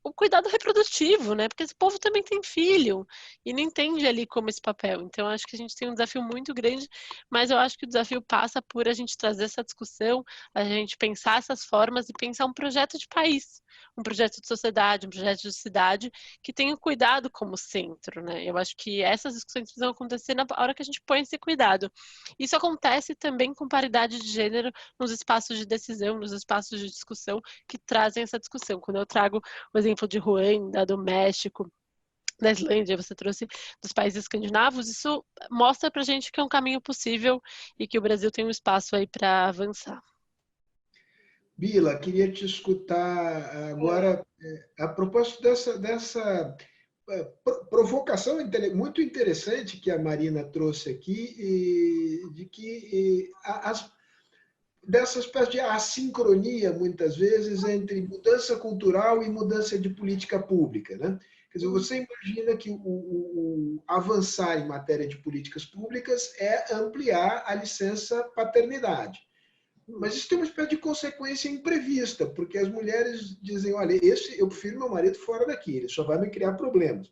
o cuidado reprodutivo, né? Porque esse povo também tem filho e não entende ali como esse papel. Então, acho que a gente tem um desafio muito grande, mas eu acho que o desafio passa por a gente trazer essa discussão, a gente pensar essas formas e pensar um projeto de país, um projeto de sociedade, um projeto de cidade que tenha o cuidado como centro, né? Eu acho que essas discussões precisam acontecer na hora que a gente põe esse cuidado. Isso acontece também com paridade de gênero nos espaços de decisão, nos espaços de discussão que trazem essa discussão. Quando eu trago o exemplo de Ruanda, do México, da Islândia, você trouxe dos países escandinavos, isso mostra pra gente que é um caminho possível e que o Brasil tem um espaço aí para avançar. Bila, queria te escutar agora a propósito dessa provocação muito interessante que a Marina trouxe aqui, de que dessa espécie de assincronia, muitas vezes, entre mudança cultural e mudança de política pública, né? Quer dizer, você imagina que o avançar em matéria de políticas públicas é ampliar a licença paternidade. Mas isso tem uma espécie de consequência imprevista, porque as mulheres dizem, olha, eu prefiro meu marido fora daqui, ele só vai me criar problemas.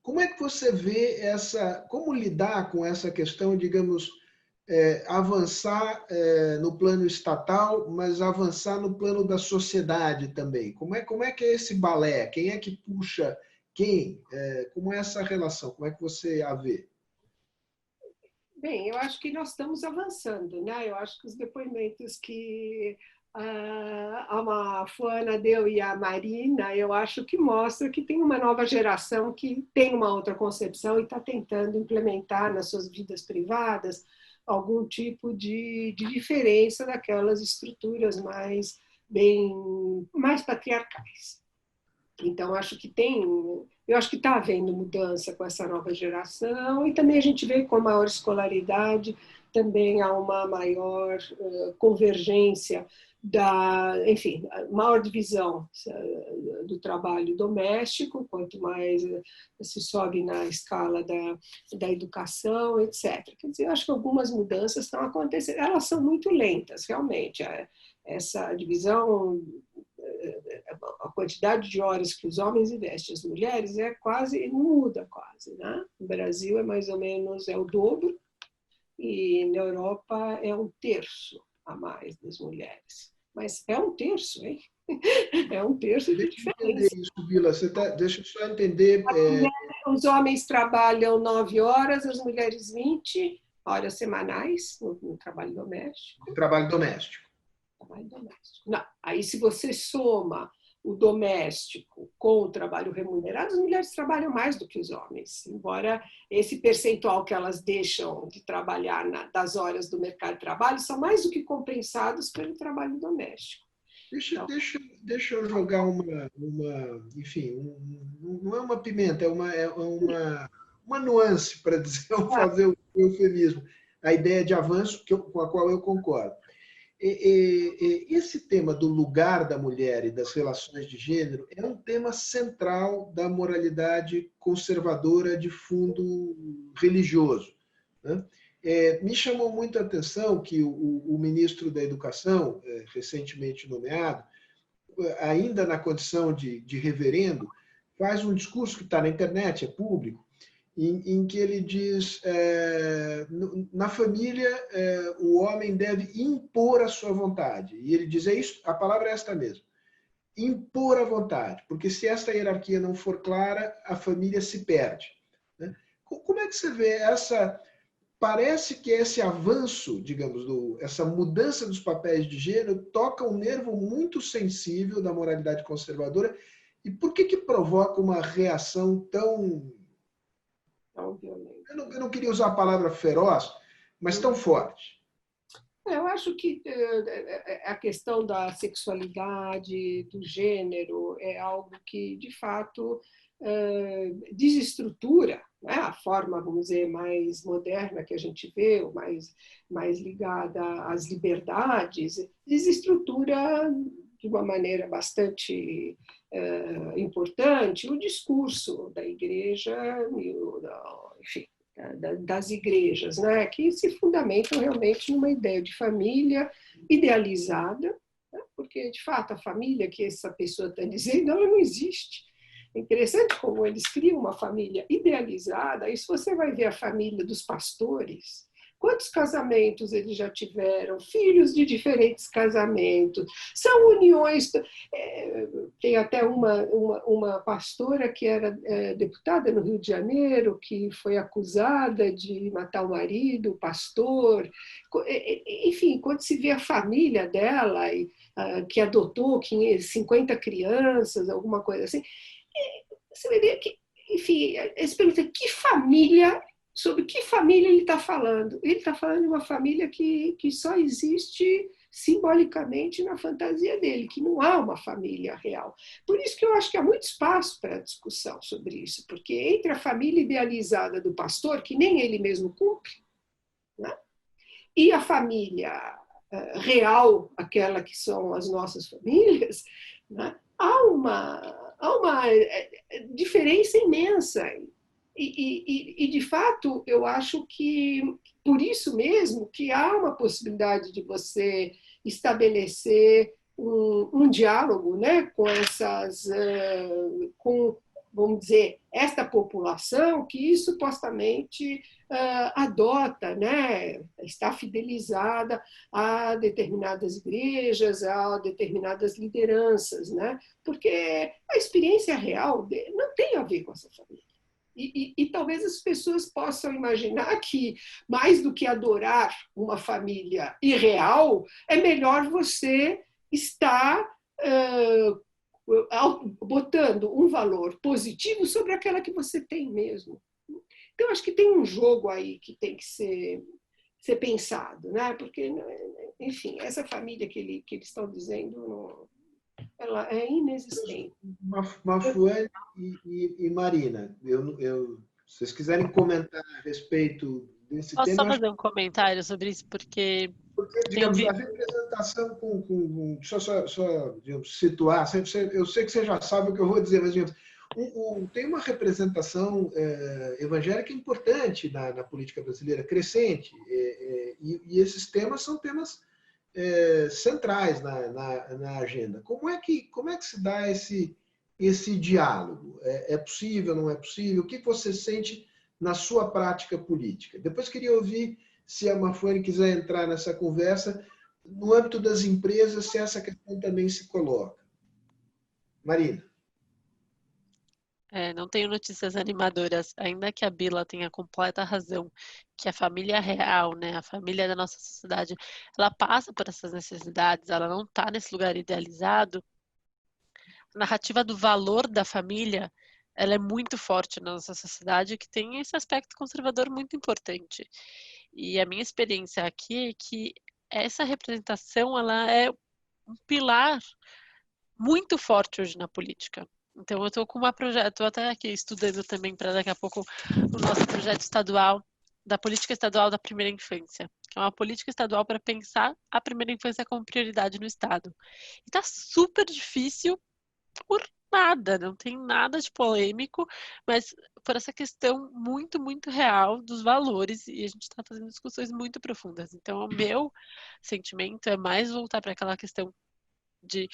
Como é que você vê como lidar com essa questão, digamos, avançar no plano estatal, mas avançar no plano da sociedade também? Como é que é esse balé? Quem é que puxa quem? Como é essa relação? Como é que você a vê? Bem, eu acho que nós estamos avançando, né? Eu acho que os depoimentos que a Fuana deu e a Marina, eu acho que mostra que tem uma nova geração que tem uma outra concepção e está tentando implementar nas suas vidas privadas algum tipo de diferença daquelas estruturas mais patriarcais. Então, eu acho que está havendo mudança com essa nova geração e também a gente vê com a maior escolaridade, também há uma maior convergência enfim, maior divisão do trabalho doméstico, quanto mais se sobe na escala da educação, etc. Quer dizer, eu acho que algumas mudanças estão acontecendo, elas são muito lentas, realmente. Essa divisão, a quantidade de horas que os homens investem, as mulheres, não muda quase, né? No Brasil é mais ou menos o dobro e na Europa é 1/3 a mais das mulheres. Mas é 1/3, hein? É 1/3 de diferença. Deixa eu entender isso, Bila. Deixa eu só entender. Os homens trabalham 9 horas, as mulheres 20 horas semanais no trabalho doméstico. No trabalho doméstico. Não, aí se você soma o doméstico com o trabalho remunerado, as mulheres trabalham mais do que os homens, embora esse percentual que elas deixam de trabalhar das horas do mercado de trabalho são mais do que compensados pelo trabalho doméstico. Deixa eu jogar enfim, não é uma pimenta, é uma nuance, para fazer o eufemismo, a ideia de avanço com a qual eu concordo. Esse tema do lugar da mulher e das relações de gênero é um tema central da moralidade conservadora de fundo religioso, né? Me chamou muito a atenção que o ministro da Educação, recentemente nomeado, ainda na condição de reverendo, faz um discurso que está na internet, é público, em que ele diz, na família, o homem deve impor a sua vontade. E ele diz, a palavra é esta mesmo, impor a vontade, porque se esta hierarquia não for clara, a família se perde, né? Como é que você vê parece que esse avanço, digamos, essa mudança dos papéis de gênero toca um nervo muito sensível da moralidade conservadora, e por que provoca uma reação tão violenta? Eu não queria usar a palavra feroz, mas tão forte. Eu acho que a questão da sexualidade, do gênero, é algo que, de fato, desestrutura, né? A forma, vamos dizer, mais moderna que a gente vê, ou mais ligada às liberdades, desestrutura de uma maneira bastante importante o discurso da Igreja enfim, das igrejas, né, que se fundamentam realmente numa ideia de família idealizada, né, porque, de fato, a família que essa pessoa está dizendo, ela não existe. É interessante como eles criam uma família idealizada, e se você vai ver a família dos pastores, quantos casamentos eles já tiveram, filhos de diferentes casamentos, são uniões. Tem até uma pastora que era deputada no Rio de Janeiro, que foi acusada de matar o marido, o pastor. Enfim, quando se vê a família dela, que adotou 50 crianças, alguma coisa assim, você vai ver que, enfim, eles perguntam sobre que família ele está falando. Ele está falando de uma família que só existe simbolicamente na fantasia dele, que não há uma família real. Por isso que eu acho que há muito espaço para discussão sobre isso, porque entre a família idealizada do pastor, que nem ele mesmo cumpre, né, e a família real, aquela que são as nossas famílias, né, há uma diferença imensa. E, de fato, eu acho que, por isso mesmo, que há uma possibilidade de você estabelecer um diálogo, né, com, vamos dizer, esta população que supostamente adota, né, está fidelizada a determinadas igrejas, a determinadas lideranças, né, porque a experiência real não tem a ver com essa família. E talvez as pessoas possam imaginar que, mais do que adorar uma família irreal, é melhor você estar botando um valor positivo sobre aquela que você tem mesmo. Então, acho que tem um jogo aí que tem que ser pensado, né? Porque, enfim, essa família que eles estão dizendo, ela é inexistente. Mafuane e Marina, se vocês quiserem comentar a respeito desse Posso tema... só fazer um comentário sobre isso? Porque digamos, a representação só digamos, situar, eu sei que você já sabe o que eu vou dizer, mas digamos, tem uma representação evangélica importante na política brasileira, crescente, e esses temas são temas centrais na agenda. Como é que se dá esse diálogo? É possível, não é possível? O que você sente na sua prática política? Depois queria ouvir, se a Mafuane quiser entrar nessa conversa, no âmbito das empresas, se essa questão também se coloca. Marina. Não tenho notícias animadoras, ainda que a Bila tenha completa razão, que a família real, né, a família da nossa sociedade, ela passa por essas necessidades, ela não está nesse lugar idealizado. A narrativa do valor da família, ela é muito forte na nossa sociedade, que tem esse aspecto conservador muito importante. E a minha experiência aqui é que essa representação, ela é um pilar muito forte hoje na política. Então, eu estou com estou até aqui estudando também para daqui a pouco o nosso projeto estadual da política estadual da primeira infância, que é uma política estadual para pensar a primeira infância como prioridade no Estado. E está super difícil por nada, não tem nada de polêmico, mas por essa questão muito, muito real dos valores, e a gente está fazendo discussões muito profundas. Então, o meu sentimento é mais voltar para aquela questão de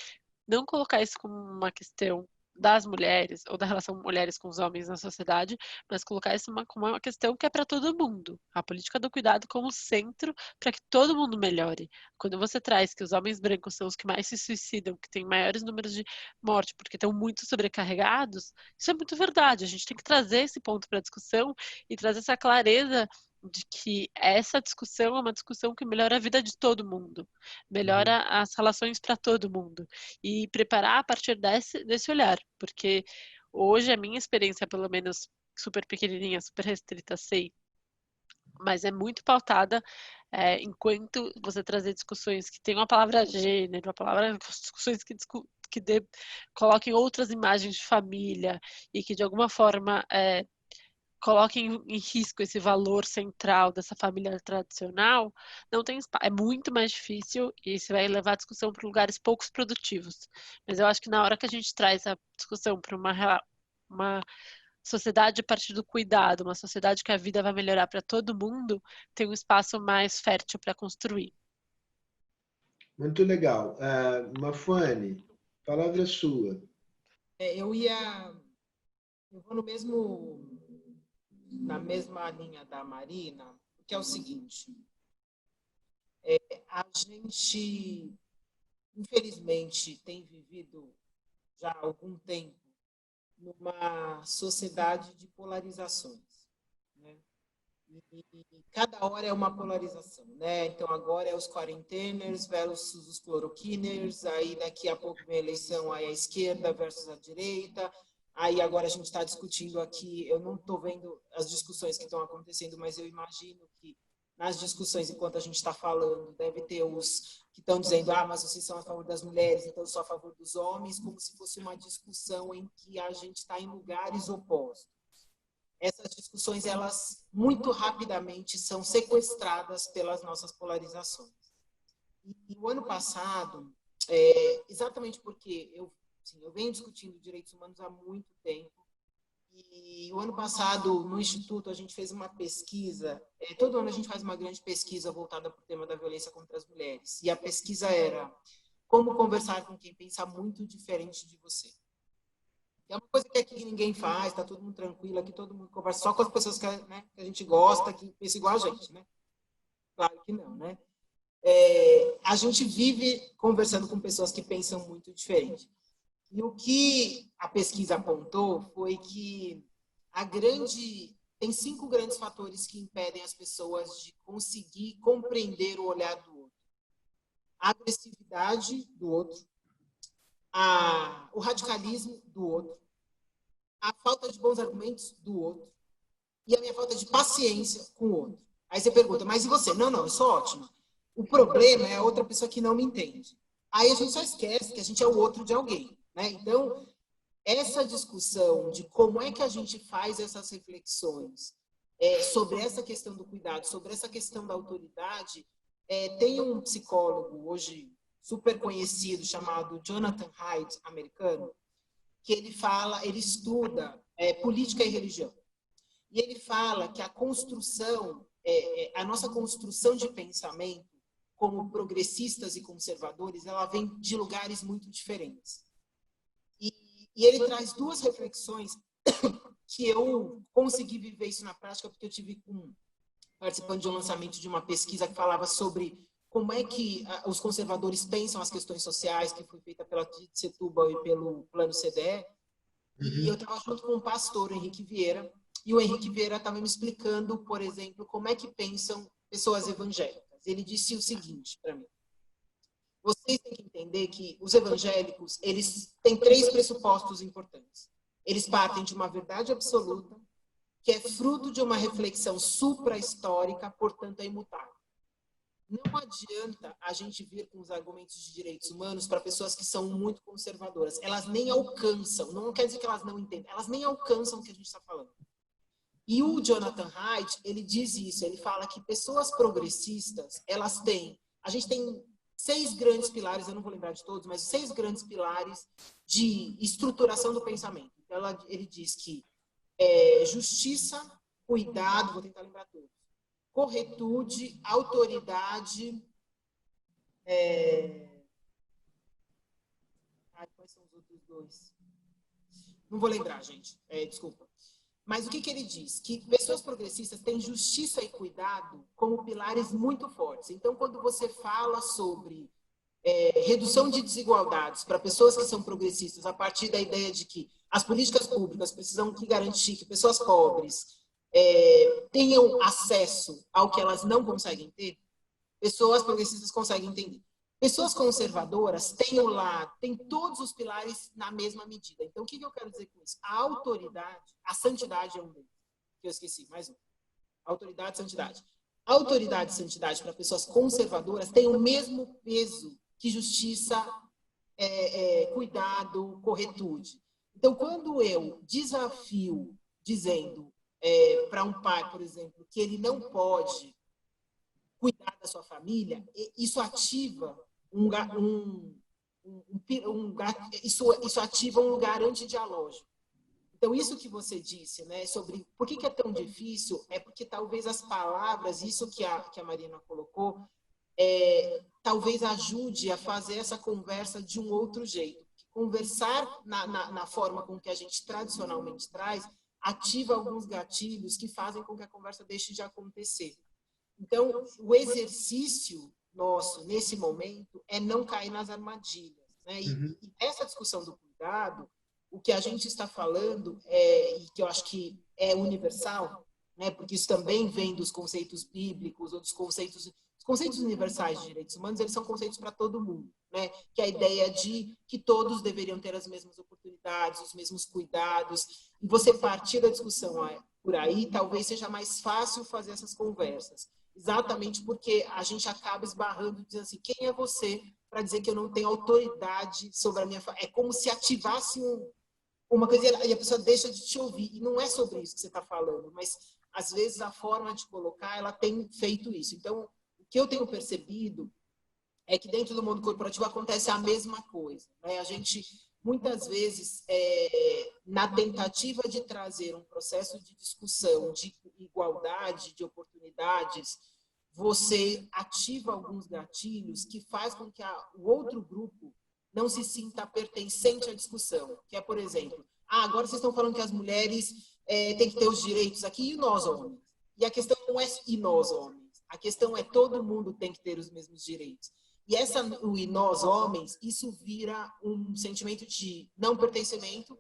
não colocar isso como uma questão das mulheres ou da relação mulheres com os homens na sociedade, mas colocar isso como uma questão que é para todo mundo. A política do cuidado como centro para que todo mundo melhore. Quando você traz que os homens brancos são os que mais se suicidam, que têm maiores números de morte porque estão muito sobrecarregados, isso é muito verdade. A gente tem que trazer esse ponto para a discussão e trazer essa clareza de que essa discussão é uma discussão que melhora a vida de todo mundo, melhora as relações para todo mundo, e preparar a partir desse olhar, porque hoje a minha experiência, pelo menos super pequenininha, super restrita, sei, mas é muito pautada enquanto você trazer discussões que tenham a palavra gênero, discussões que coloquem outras imagens de família e que de alguma forma coloquem em risco esse valor central dessa família tradicional, não tem espaço. É muito mais difícil e isso vai levar a discussão para lugares poucos produtivos. Mas eu acho que na hora que a gente traz a discussão para uma sociedade a partir do cuidado, uma sociedade que a vida vai melhorar para todo mundo, tem um espaço mais fértil para construir. Muito legal. Mafone, a palavra é sua. Eu vou na mesma linha da Marina, que é o seguinte, a gente, infelizmente, tem vivido já há algum tempo numa sociedade de polarizações, né? E cada hora é uma polarização, né? Então agora é os quarenteners versus os cloroquiners, aí daqui a pouco vem a eleição, aí a esquerda versus a direita, aí agora a gente está discutindo aqui, eu não estou vendo as discussões que estão acontecendo, mas eu imagino que nas discussões, enquanto a gente está falando, deve ter os que estão dizendo, mas vocês são a favor das mulheres, então eu sou a favor dos homens, como se fosse uma discussão em que a gente está em lugares opostos. Essas discussões, elas muito rapidamente são sequestradas pelas nossas polarizações. E o ano passado, exatamente porque eu venho discutindo direitos humanos há muito tempo, e o ano passado, no Instituto, a gente fez uma pesquisa, todo ano a gente faz uma grande pesquisa voltada para o tema da violência contra as mulheres, e a pesquisa era como conversar com quem pensa muito diferente de você. É uma coisa que aqui ninguém faz, está todo mundo tranquilo, aqui todo mundo conversa só com as pessoas que, né, que a gente gosta, que pensam igual a gente, né? Claro que não, né? A gente vive conversando com pessoas que pensam muito diferente. E o que a pesquisa apontou foi que tem 5 grandes fatores que impedem as pessoas de conseguir compreender o olhar do outro. A agressividade do outro, o radicalismo do outro, a falta de bons argumentos do outro e a minha falta de paciência com o outro. Aí você pergunta, mas e você? Não, eu sou ótima. O problema é a outra pessoa que não me entende. Aí a gente só esquece que a gente é o outro de alguém, né? Então, essa discussão de como é que a gente faz essas reflexões sobre essa questão do cuidado, sobre essa questão da autoridade, tem um psicólogo hoje super conhecido, chamado Jonathan Haidt, americano, que ele estuda política e religião. E ele fala que a nossa construção de pensamento, como progressistas e conservadores, ela vem de lugares muito diferentes. E ele traz 2 reflexões que eu consegui viver isso na prática, porque eu tive participando de um lançamento de uma pesquisa que falava sobre como é que os conservadores pensam as questões sociais, que foi feita pela Setúbal e pelo Plano CDE. E eu estava junto com o pastor, o Henrique Vieira, e o Henrique Vieira estava me explicando, por exemplo, como é que pensam pessoas evangélicas. Ele disse o seguinte para mim: vocês têm que entender que os evangélicos, eles têm 3 pressupostos importantes. Eles partem de uma verdade absoluta, que é fruto de uma reflexão supra-histórica, portanto é imutável. Não adianta a gente vir com os argumentos de direitos humanos para pessoas que são muito conservadoras. Elas nem alcançam, não quer dizer que elas não entendem, elas nem alcançam o que a gente está falando. E o Jonathan Haidt, ele diz isso, ele fala que pessoas progressistas, a gente tem 6 grandes pilares, eu não vou lembrar de todos, mas 6 grandes pilares de estruturação do pensamento. Então, ele diz que justiça, cuidado, vou tentar lembrar todos, corretude, autoridade, quais são os outros 2? Não vou lembrar, gente, desculpa. Mas o que ele diz? Que pessoas progressistas têm justiça e cuidado como pilares muito fortes. Então, quando você fala sobre redução de desigualdades para pessoas que são progressistas, a partir da ideia de que as políticas públicas precisam garantir que pessoas pobres tenham acesso ao que elas não conseguem ter, pessoas progressistas conseguem entender. Pessoas conservadoras têm todos os pilares na mesma medida. Então, o que eu quero dizer com isso? A autoridade, a santidade é um deles, que eu esqueci, mais um. Autoridade e santidade. A autoridade e santidade para pessoas conservadoras tem o mesmo peso que justiça, cuidado, corretude. Então, quando eu desafio dizendo para um pai, por exemplo, que ele não pode cuidar da sua família, isso ativa isso ativa um lugar antidialógico. Então, isso que você disse, né, sobre por que é tão difícil, é porque talvez as palavras, isso que a Marina colocou, talvez ajude a fazer essa conversa de um outro jeito. Conversar na forma com que a gente tradicionalmente traz, ativa alguns gatilhos que fazem com que a conversa deixe de acontecer. Então, o exercício nosso, nesse momento, é não cair nas armadilhas, né? E essa discussão do cuidado, o que a gente está falando, e que eu acho que é universal, né? Porque isso também vem dos conceitos bíblicos, ou dos conceitos universais de direitos humanos, eles são conceitos para todo mundo, né? Que é a ideia de que todos deveriam ter as mesmas oportunidades, os mesmos cuidados, e você partir da discussão por aí, talvez seja mais fácil fazer essas conversas. Exatamente porque a gente acaba esbarrando, dizendo assim, quem é você para dizer que eu não tenho autoridade sobre a minha família? É como se ativasse uma coisa e a pessoa deixa de te ouvir. E não é sobre isso que você está falando, mas às vezes a forma de colocar, ela tem feito isso. Então, o que eu tenho percebido é que dentro do mundo corporativo acontece a mesma coisa, né? A gente, muitas vezes, na tentativa de trazer um processo de discussão, de igualdade, de oportunidades, você ativa alguns gatilhos que faz com que o outro grupo não se sinta pertencente à discussão. Que é, por exemplo, agora vocês estão falando que as mulheres têm que ter os direitos aqui, e nós, homens? E a questão não é e nós, homens. A questão é todo mundo tem que ter os mesmos direitos. E o e nós, homens, isso vira um sentimento de não pertencimento,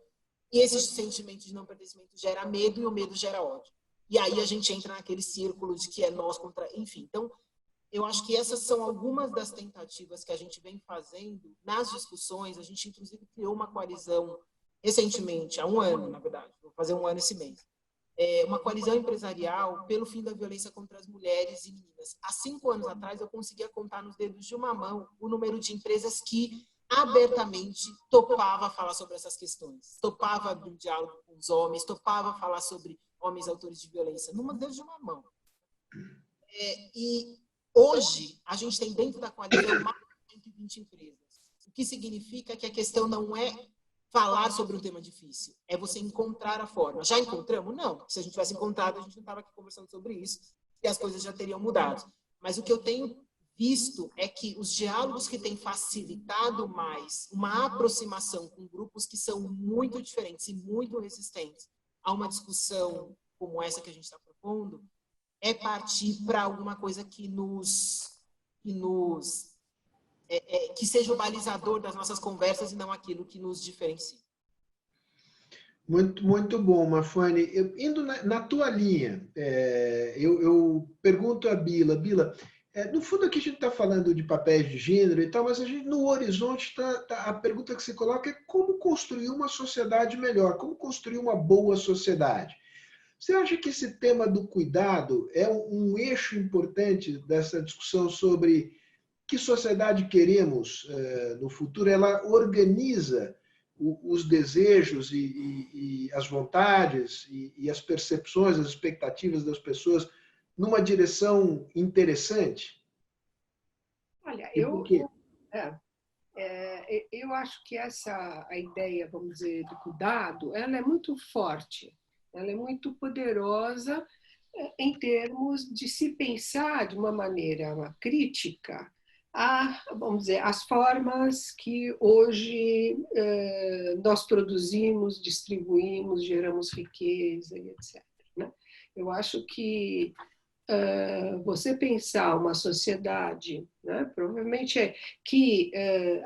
e esse sentimento de não pertencimento gera medo, e o medo gera ódio. E aí a gente entra naquele círculo de que é nós contra... Enfim, então, eu acho que essas são algumas das tentativas que a gente vem fazendo nas discussões. A gente, inclusive, criou uma coalizão recentemente, há um ano, na verdade, vou fazer um ano esse mês, uma coalizão empresarial pelo fim da violência contra as mulheres e meninas. Há 5 anos atrás, eu conseguia contar nos dedos de uma mão o número de empresas que abertamente topava falar sobre essas questões, topava abrir um diálogo com os homens, topava falar sobre homens autores de violência, numa dedos de uma mão. E hoje, a gente tem dentro da coalizão mais de 120 empresas, o que significa que a questão não é falar sobre um tema difícil, é você encontrar a forma. Já encontramos? Não. Se a gente tivesse encontrado, a gente não estava aqui conversando sobre isso, e as coisas já teriam mudado. Mas o que eu tenho visto é que os diálogos que têm facilitado mais uma aproximação com grupos que são muito diferentes e muito resistentes a uma discussão como essa que a gente está propondo, é partir para alguma coisa que seja o balizador das nossas conversas e não aquilo que nos diferencia. Muito, muito bom, Mafone. Indo na tua linha, eu pergunto a Bila, no fundo aqui a gente está falando de papéis de gênero e tal, mas no horizonte a pergunta que se coloca é como construir uma sociedade melhor, como construir uma boa sociedade. Você acha que esse tema do cuidado é um eixo importante dessa discussão sobre que sociedade queremos no futuro? Ela organiza os desejos e as vontades e as percepções, as expectativas das numa direção interessante? Olha, Por quê? eu acho que a ideia, vamos dizer, do cuidado, ela é muito forte, ela é muito poderosa em termos de se pensar de uma maneira crítica vamos dizer, as formas que hoje nós produzimos, distribuímos, geramos riqueza e etc. Né? Eu acho que você pensar uma sociedade, né, provavelmente que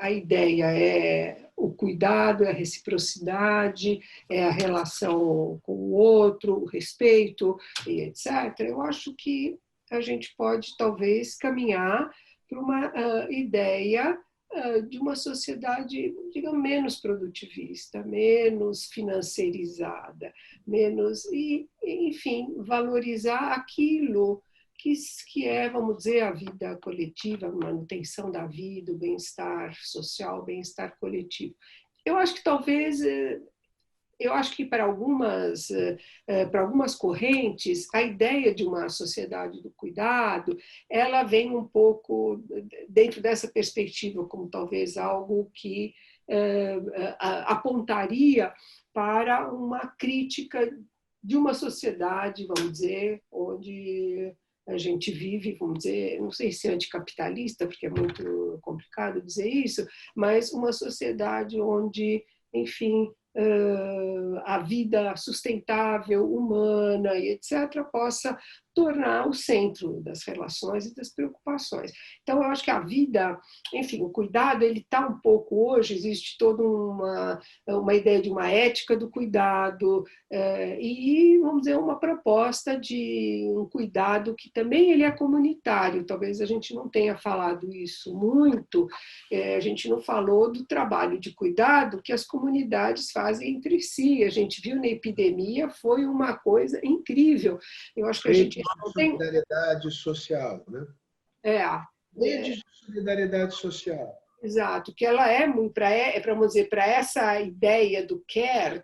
a ideia é o cuidado, é a reciprocidade, é a relação com o outro, o respeito, e etc. Eu acho que a gente pode, talvez, caminhar para uma ideia de uma sociedade, digamos, menos produtivista, menos financeirizada, enfim, valorizar aquilo que é, vamos dizer, a vida coletiva, a manutenção da vida, o bem-estar social, o bem-estar coletivo. Eu acho que talvez... Eu acho que para algumas correntes, a ideia de uma sociedade do cuidado, ela vem um pouco dentro dessa perspectiva, como talvez algo que apontaria para uma crítica de uma sociedade, vamos dizer, onde a gente vive, vamos dizer, não sei se anticapitalista, porque é muito complicado dizer isso, mas uma sociedade onde, enfim, a vida sustentável, humana e etc., possa tornar o centro das relações e das preocupações. Então, eu acho que a vida, enfim, o cuidado, ele está um pouco hoje, existe toda uma ideia de uma ética do cuidado e, vamos dizer, uma proposta de um cuidado que também ele é comunitário. Talvez a gente não tenha falado isso muito, a gente não falou do trabalho de cuidado que as comunidades fazem entre si. A gente viu na epidemia, foi uma coisa incrível. Eu acho que a gente não tem... solidariedade social, né? Rede de solidariedade social. Exato, que ela é muito para dizer, para essa ideia do care,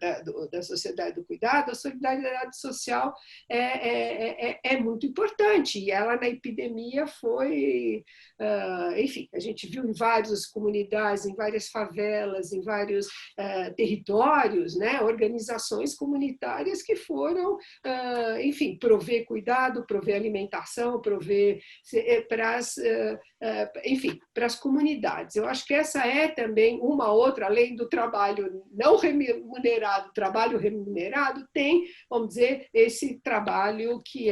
da sociedade do cuidado, a solidariedade social é muito importante. E ela na epidemia foi, enfim, a gente viu em várias comunidades, em várias favelas, em vários territórios, né, organizações comunitárias que foram, enfim, prover cuidado, prover alimentação, prover enfim, para as comunidades. Eu acho que essa é também uma outra, além do trabalho não remunerado, trabalho remunerado, tem, vamos dizer, esse trabalho que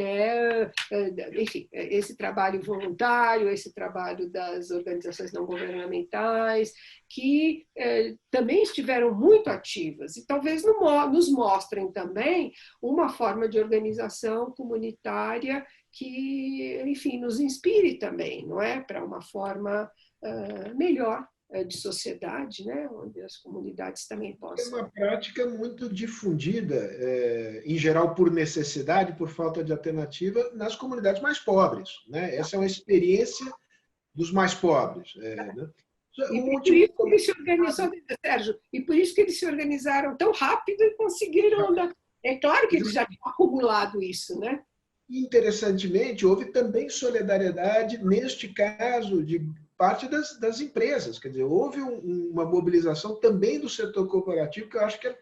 enfim, esse trabalho voluntário, esse trabalho das organizações não governamentais, que também estiveram muito ativas e talvez nos mostrem também uma forma de organização comunitária que, enfim, nos inspire também, não é? Para uma forma melhor de sociedade, né? Onde as comunidades também possam... É uma prática muito difundida, em geral por necessidade, por falta de alternativa, nas comunidades mais pobres, né? Essa é uma experiência dos mais pobres. Né? Sérgio, e por isso que eles se organizaram tão rápido e conseguiram... É claro que eles já tinham acumulado isso, né? Interessantemente, houve também solidariedade, neste caso, de parte das empresas. Quer dizer, houve uma mobilização também do setor corporativo que eu acho que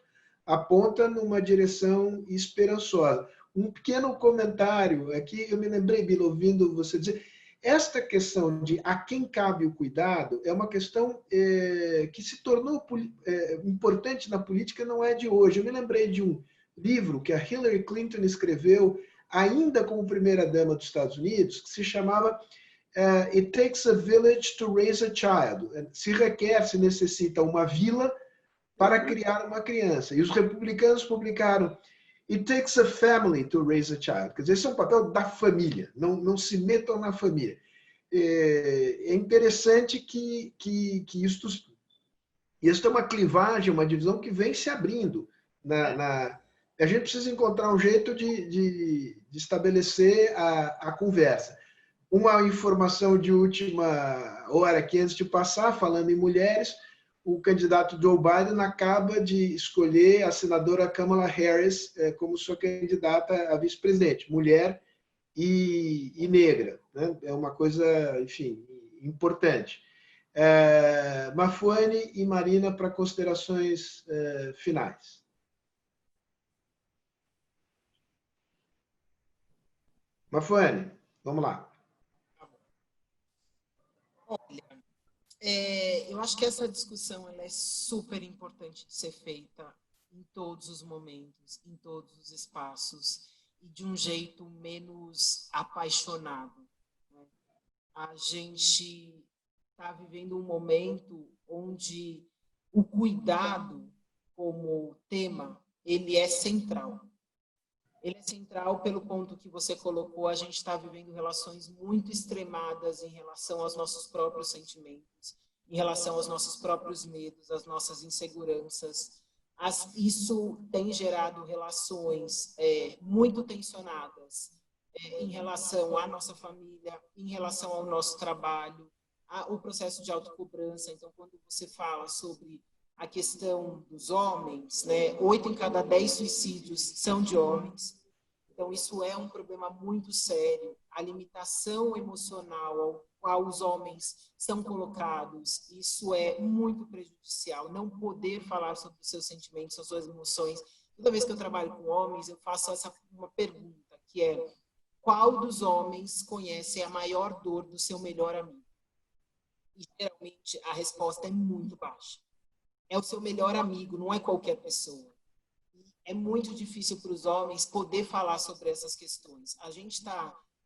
aponta numa direção esperançosa. Um pequeno comentário aqui, eu me lembrei, Bila, ouvindo você dizer, esta questão de a quem cabe o cuidado é uma questão que se tornou importante na política, não é de hoje. Eu me lembrei de um livro que a Hillary Clinton escreveu ainda como primeira-dama dos Estados Unidos, que se chamava It Takes a Village to Raise a Child. Se necessita uma vila para criar uma criança. E os republicanos publicaram It Takes a Family to Raise a Child. Quer dizer, esse é um papel da família, não se metam na família. É interessante que isto é uma clivagem, uma divisão que vem se abrindo a gente precisa encontrar um jeito de estabelecer a conversa. Uma informação de última hora aqui, antes de passar, falando em mulheres, o candidato Joe Biden acaba de escolher a senadora Kamala Harris como sua candidata a vice-presidente, mulher e negra. Né? É uma coisa, enfim, importante. Mafuane e Marina, para considerações finais. Mafuane, vamos lá. Olha, eu acho que essa discussão ela é super importante de ser feita em todos os momentos, em todos os espaços, e de um jeito menos apaixonado. Né? A gente está vivendo um momento onde o cuidado como tema, ele é central. Ele é central pelo ponto que você colocou, a gente está vivendo relações muito extremadas em relação aos nossos próprios sentimentos, em relação aos nossos próprios medos, às nossas inseguranças. Isso tem gerado relações muito tensionadas em relação à nossa família, em relação ao nosso trabalho, o processo de autocobrança. Então, quando você fala sobre a questão dos homens, né, 8 em cada 10 suicídios são de homens. Então, isso é um problema muito sério. A limitação emocional ao qual os homens são colocados, isso é muito prejudicial. Não poder falar sobre os seus sentimentos, as suas emoções. Toda vez que eu trabalho com homens, eu faço uma pergunta, que é: qual dos homens conhece a maior dor do seu melhor amigo? E, geralmente, a resposta é muito baixa. É o seu melhor amigo, não é qualquer pessoa. É muito difícil para os homens poder falar sobre essas questões.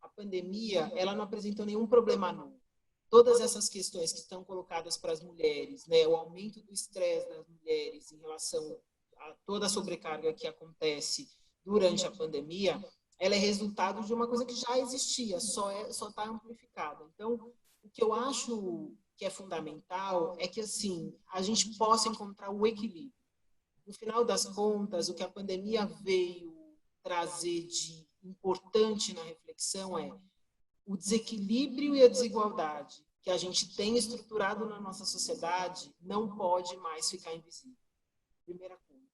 A pandemia, ela não apresentou nenhum problema novo. Todas essas questões que estão colocadas para as mulheres, né, o aumento do estresse das mulheres em relação a toda a sobrecarga que acontece durante a pandemia, ela é resultado de uma coisa que já existia, só está amplificada. Então, o que eu acho que é fundamental é que, assim, a gente possa encontrar o equilíbrio. No final das contas, o que a pandemia veio trazer de importante na reflexão é o desequilíbrio e a desigualdade que a gente tem estruturado na nossa sociedade não pode mais ficar invisível. Primeira coisa.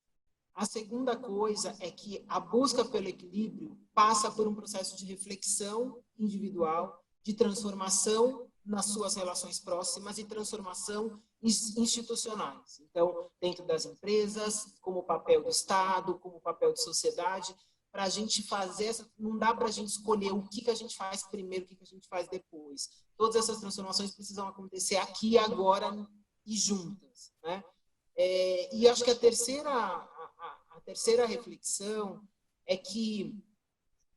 A segunda coisa é que a busca pelo equilíbrio passa por um processo de reflexão individual, de transformação nas suas relações próximas e transformação institucionais. Então, dentro das empresas, como o papel do Estado, como o papel de sociedade, para a gente fazer essa... Não dá para a gente escolher o que a gente faz primeiro, o que a gente faz depois. Todas essas transformações precisam acontecer aqui, agora e juntas, né? E acho que a terceira reflexão é que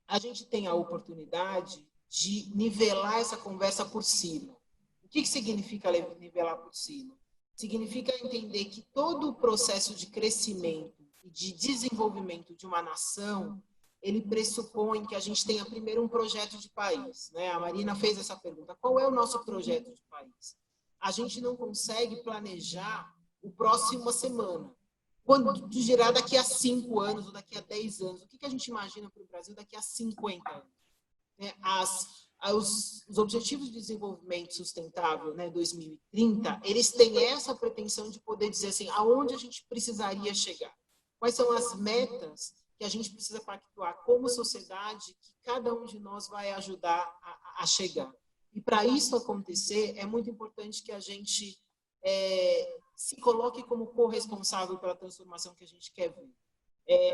a gente tem a oportunidade de nivelar essa conversa por cima. O que significa nivelar por cima? Significa entender que todo o processo de crescimento e de desenvolvimento de uma nação, ele pressupõe que a gente tenha primeiro um projeto de país, né? A Marina fez essa pergunta: qual é o nosso projeto de país? A gente não consegue planejar o próximo semana. Quando girar daqui a 5 anos ou daqui a 10 anos, o que a gente imagina para o Brasil daqui a 50 anos? Os Objetivos de Desenvolvimento Sustentável, né, 2030, eles têm essa pretensão de poder dizer assim, aonde a gente precisaria chegar. Quais são as metas que a gente precisa pactuar como sociedade, que cada um de nós vai ajudar a chegar. E para isso acontecer, é muito importante que a gente se coloque como corresponsável pela transformação que a gente quer ver.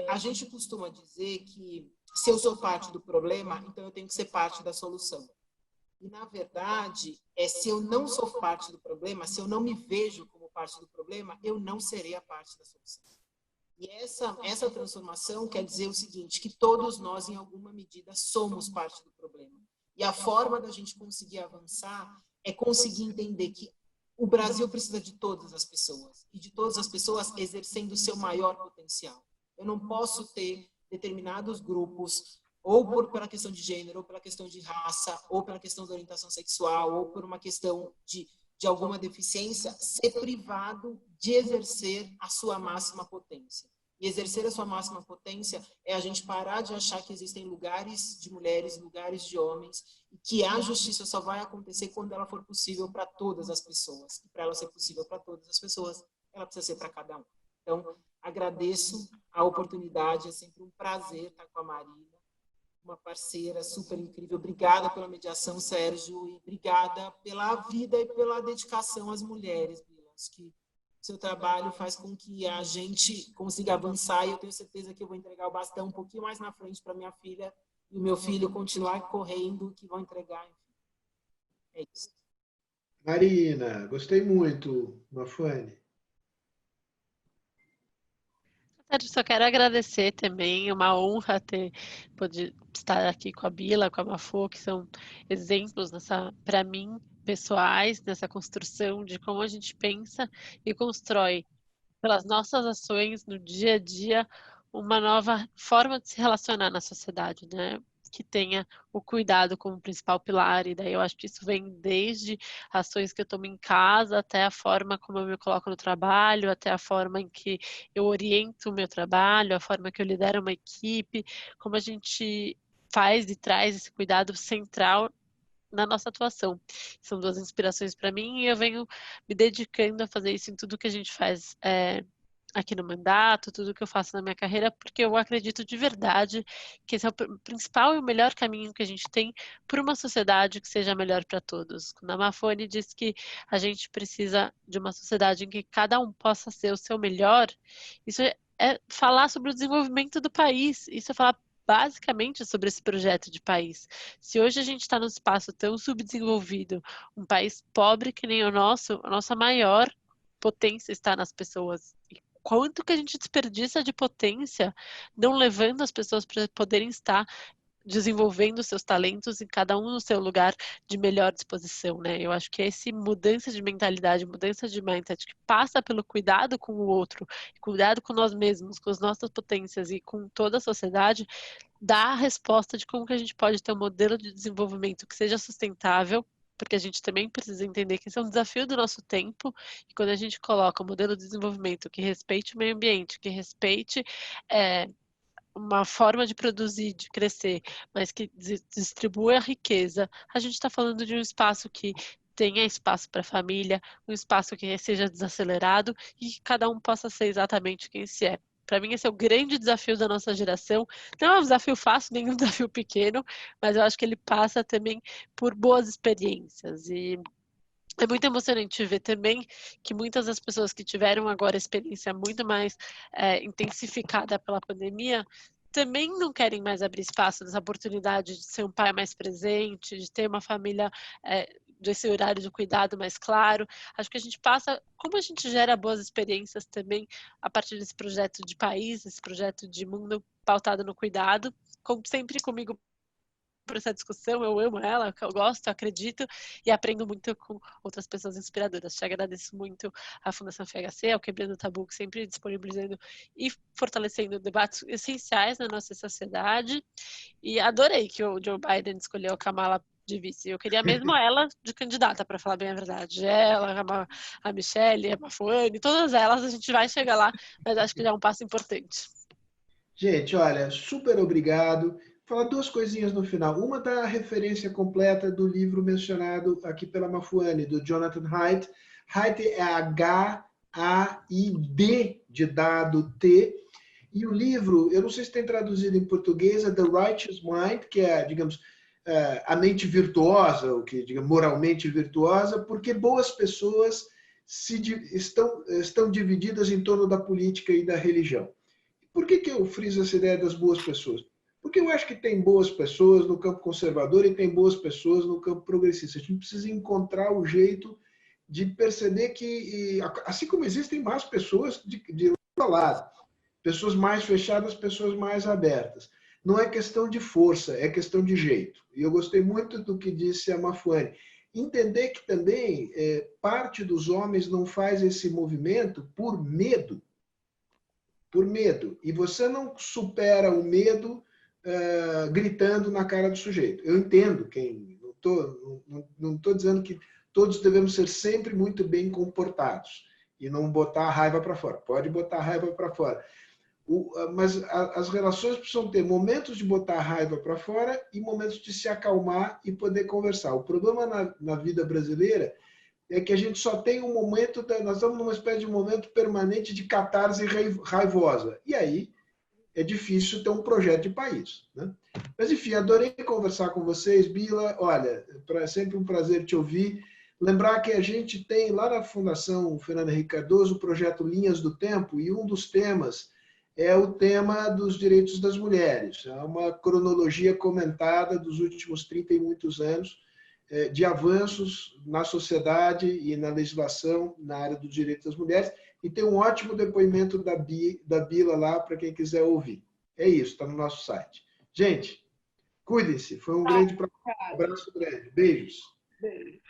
A gente costuma dizer que se eu sou parte do problema, então eu tenho que ser parte da solução. E, na verdade, se eu não sou parte do problema, se eu não me vejo como parte do problema, eu não serei a parte da solução. E essa transformação quer dizer o seguinte, que todos nós, em alguma medida, somos parte do problema. E a forma da gente conseguir avançar é conseguir entender que o Brasil precisa de todas as pessoas, e de todas as pessoas exercendo o seu maior potencial. Eu não posso ter determinados grupos, ou pela questão de gênero, ou pela questão de raça, ou pela questão da orientação sexual, ou por uma questão de alguma deficiência, ser privado de exercer a sua máxima potência. E exercer a sua máxima potência é a gente parar de achar que existem lugares de mulheres, lugares de homens, e que a justiça só vai acontecer quando ela for possível para todas as pessoas. E para ela ser possível para todas as pessoas, ela precisa ser para cada um. Então, agradeço a oportunidade, é sempre um prazer estar com a Marina, uma parceira super incrível. Obrigada pela mediação, Sérgio, e obrigada pela vida e pela dedicação às mulheres, Bila. Acho que seu trabalho faz com que a gente consiga avançar, e eu tenho certeza que eu vou entregar o bastão um pouquinho mais na frente para minha filha e o meu filho continuar correndo, que vão entregar. Enfim. É isso. Marina, gostei muito, Mafane. Eu só quero agradecer também, é uma honra poder estar aqui com a Bila, com a Mafô, que são exemplos para mim, pessoais, nessa construção de como a gente pensa e constrói, pelas nossas ações no dia a dia, uma nova forma de se relacionar na sociedade, né? Que tenha o cuidado como principal pilar, e daí eu acho que isso vem desde ações que eu tomo em casa, até a forma como eu me coloco no trabalho, até a forma em que eu oriento o meu trabalho, a forma que eu lidero uma equipe, como a gente faz e traz esse cuidado central na nossa atuação. São duas inspirações para mim, e eu venho me dedicando a fazer isso em tudo que a gente faz aqui no mandato, tudo que eu faço na minha carreira, porque eu acredito de verdade que esse é o principal e o melhor caminho que a gente tem por uma sociedade que seja melhor para todos. Quando a Mafone diz que a gente precisa de uma sociedade em que cada um possa ser o seu melhor, isso é falar sobre o desenvolvimento do país, isso é falar basicamente sobre esse projeto de país. Se hoje a gente está num espaço tão subdesenvolvido, um país pobre que nem o nosso, a nossa maior potência está nas pessoas. E quanto que a gente desperdiça de potência não levando as pessoas para poderem estar desenvolvendo seus talentos em cada um no seu lugar de melhor disposição, né? Eu acho que essa mudança de mentalidade, mudança de mindset que passa pelo cuidado com o outro, cuidado com nós mesmos, com as nossas potências e com toda a sociedade, dá a resposta de como que a gente pode ter um modelo de desenvolvimento que seja sustentável, porque a gente também precisa entender que esse é um desafio do nosso tempo, e quando a gente coloca um modelo de desenvolvimento que respeite o meio ambiente, que respeite uma forma de produzir, de crescer, mas que distribua a riqueza, a gente está falando de um espaço que tenha espaço para a família, um espaço que seja desacelerado e que cada um possa ser exatamente quem se é. Para mim, esse é o grande desafio da nossa geração. Não é um desafio fácil, nem um desafio pequeno, mas eu acho que ele passa também por boas experiências. E é muito emocionante ver também que muitas das pessoas que tiveram agora a experiência muito mais intensificada pela pandemia também não querem mais abrir espaço dessa oportunidade de ser um pai mais presente, de ter uma família desse horário de cuidado mais claro. Acho que a gente passa, como a gente gera boas experiências também a partir desse projeto de país, esse projeto de mundo pautado no cuidado, como sempre comigo por essa discussão, eu amo ela, eu gosto, acredito e aprendo muito com outras pessoas inspiradoras. Te agradeço muito à Fundação FHC, ao Quebrando o Tabu, que sempre disponibilizando e fortalecendo debates essenciais na nossa sociedade. E adorei que o Joe Biden escolheu a Kamala de vice. Eu queria mesmo ela de candidata, para falar bem a verdade. Ela, a Michelle, a Mafone, todas elas, a gente vai chegar lá, mas acho que já é um passo importante. Gente, olha, super obrigado. Vou falar duas coisinhas no final. Uma da referência completa do livro mencionado aqui pela Mafone, do Jonathan Haidt. Haidt é H-A-I-D de dado T. E o livro, eu não sei se tem traduzido em português, é The Righteous Mind, que é, digamos, a mente virtuosa, o que, digamos, moralmente virtuosa, porque boas pessoas estão divididas em torno da política e da religião. Por que eu friso essa ideia das boas pessoas? Porque eu acho que tem boas pessoas no campo conservador e tem boas pessoas no campo progressista. A gente precisa encontrar o jeito de perceber que, assim como existem mais pessoas de lado, pessoas mais fechadas, pessoas mais abertas. Não é questão de força, é questão de jeito. E eu gostei muito do que disse a Mafone. Entender que também parte dos homens não faz esse movimento por medo. Por medo. E você não supera o medo gritando na cara do sujeito. Eu entendo quem... Não estou dizendo que todos devemos ser sempre muito bem comportados e não botar a raiva para fora. Pode botar a raiva para fora. Mas as relações precisam ter momentos de botar a raiva para fora e momentos de se acalmar e poder conversar. O problema na vida brasileira é que a gente só tem um momento, nós estamos numa espécie de momento permanente de catarse raivosa. E aí é difícil ter um projeto de país, né? Mas, enfim, adorei conversar com vocês. Bila, olha, é sempre um prazer te ouvir. Lembrar que a gente tem lá na Fundação Fernando Henrique Cardoso o projeto Linhas do Tempo, e um dos temas é o tema dos direitos das mulheres. É uma cronologia comentada dos últimos 30 e muitos anos de avanços na sociedade e na legislação na área dos direitos das mulheres, e tem um ótimo depoimento da Bila lá para quem quiser ouvir. É isso, está no nosso site. Gente, cuidem-se, foi um grande prazer. Um abraço grande. Beijos. Beijo.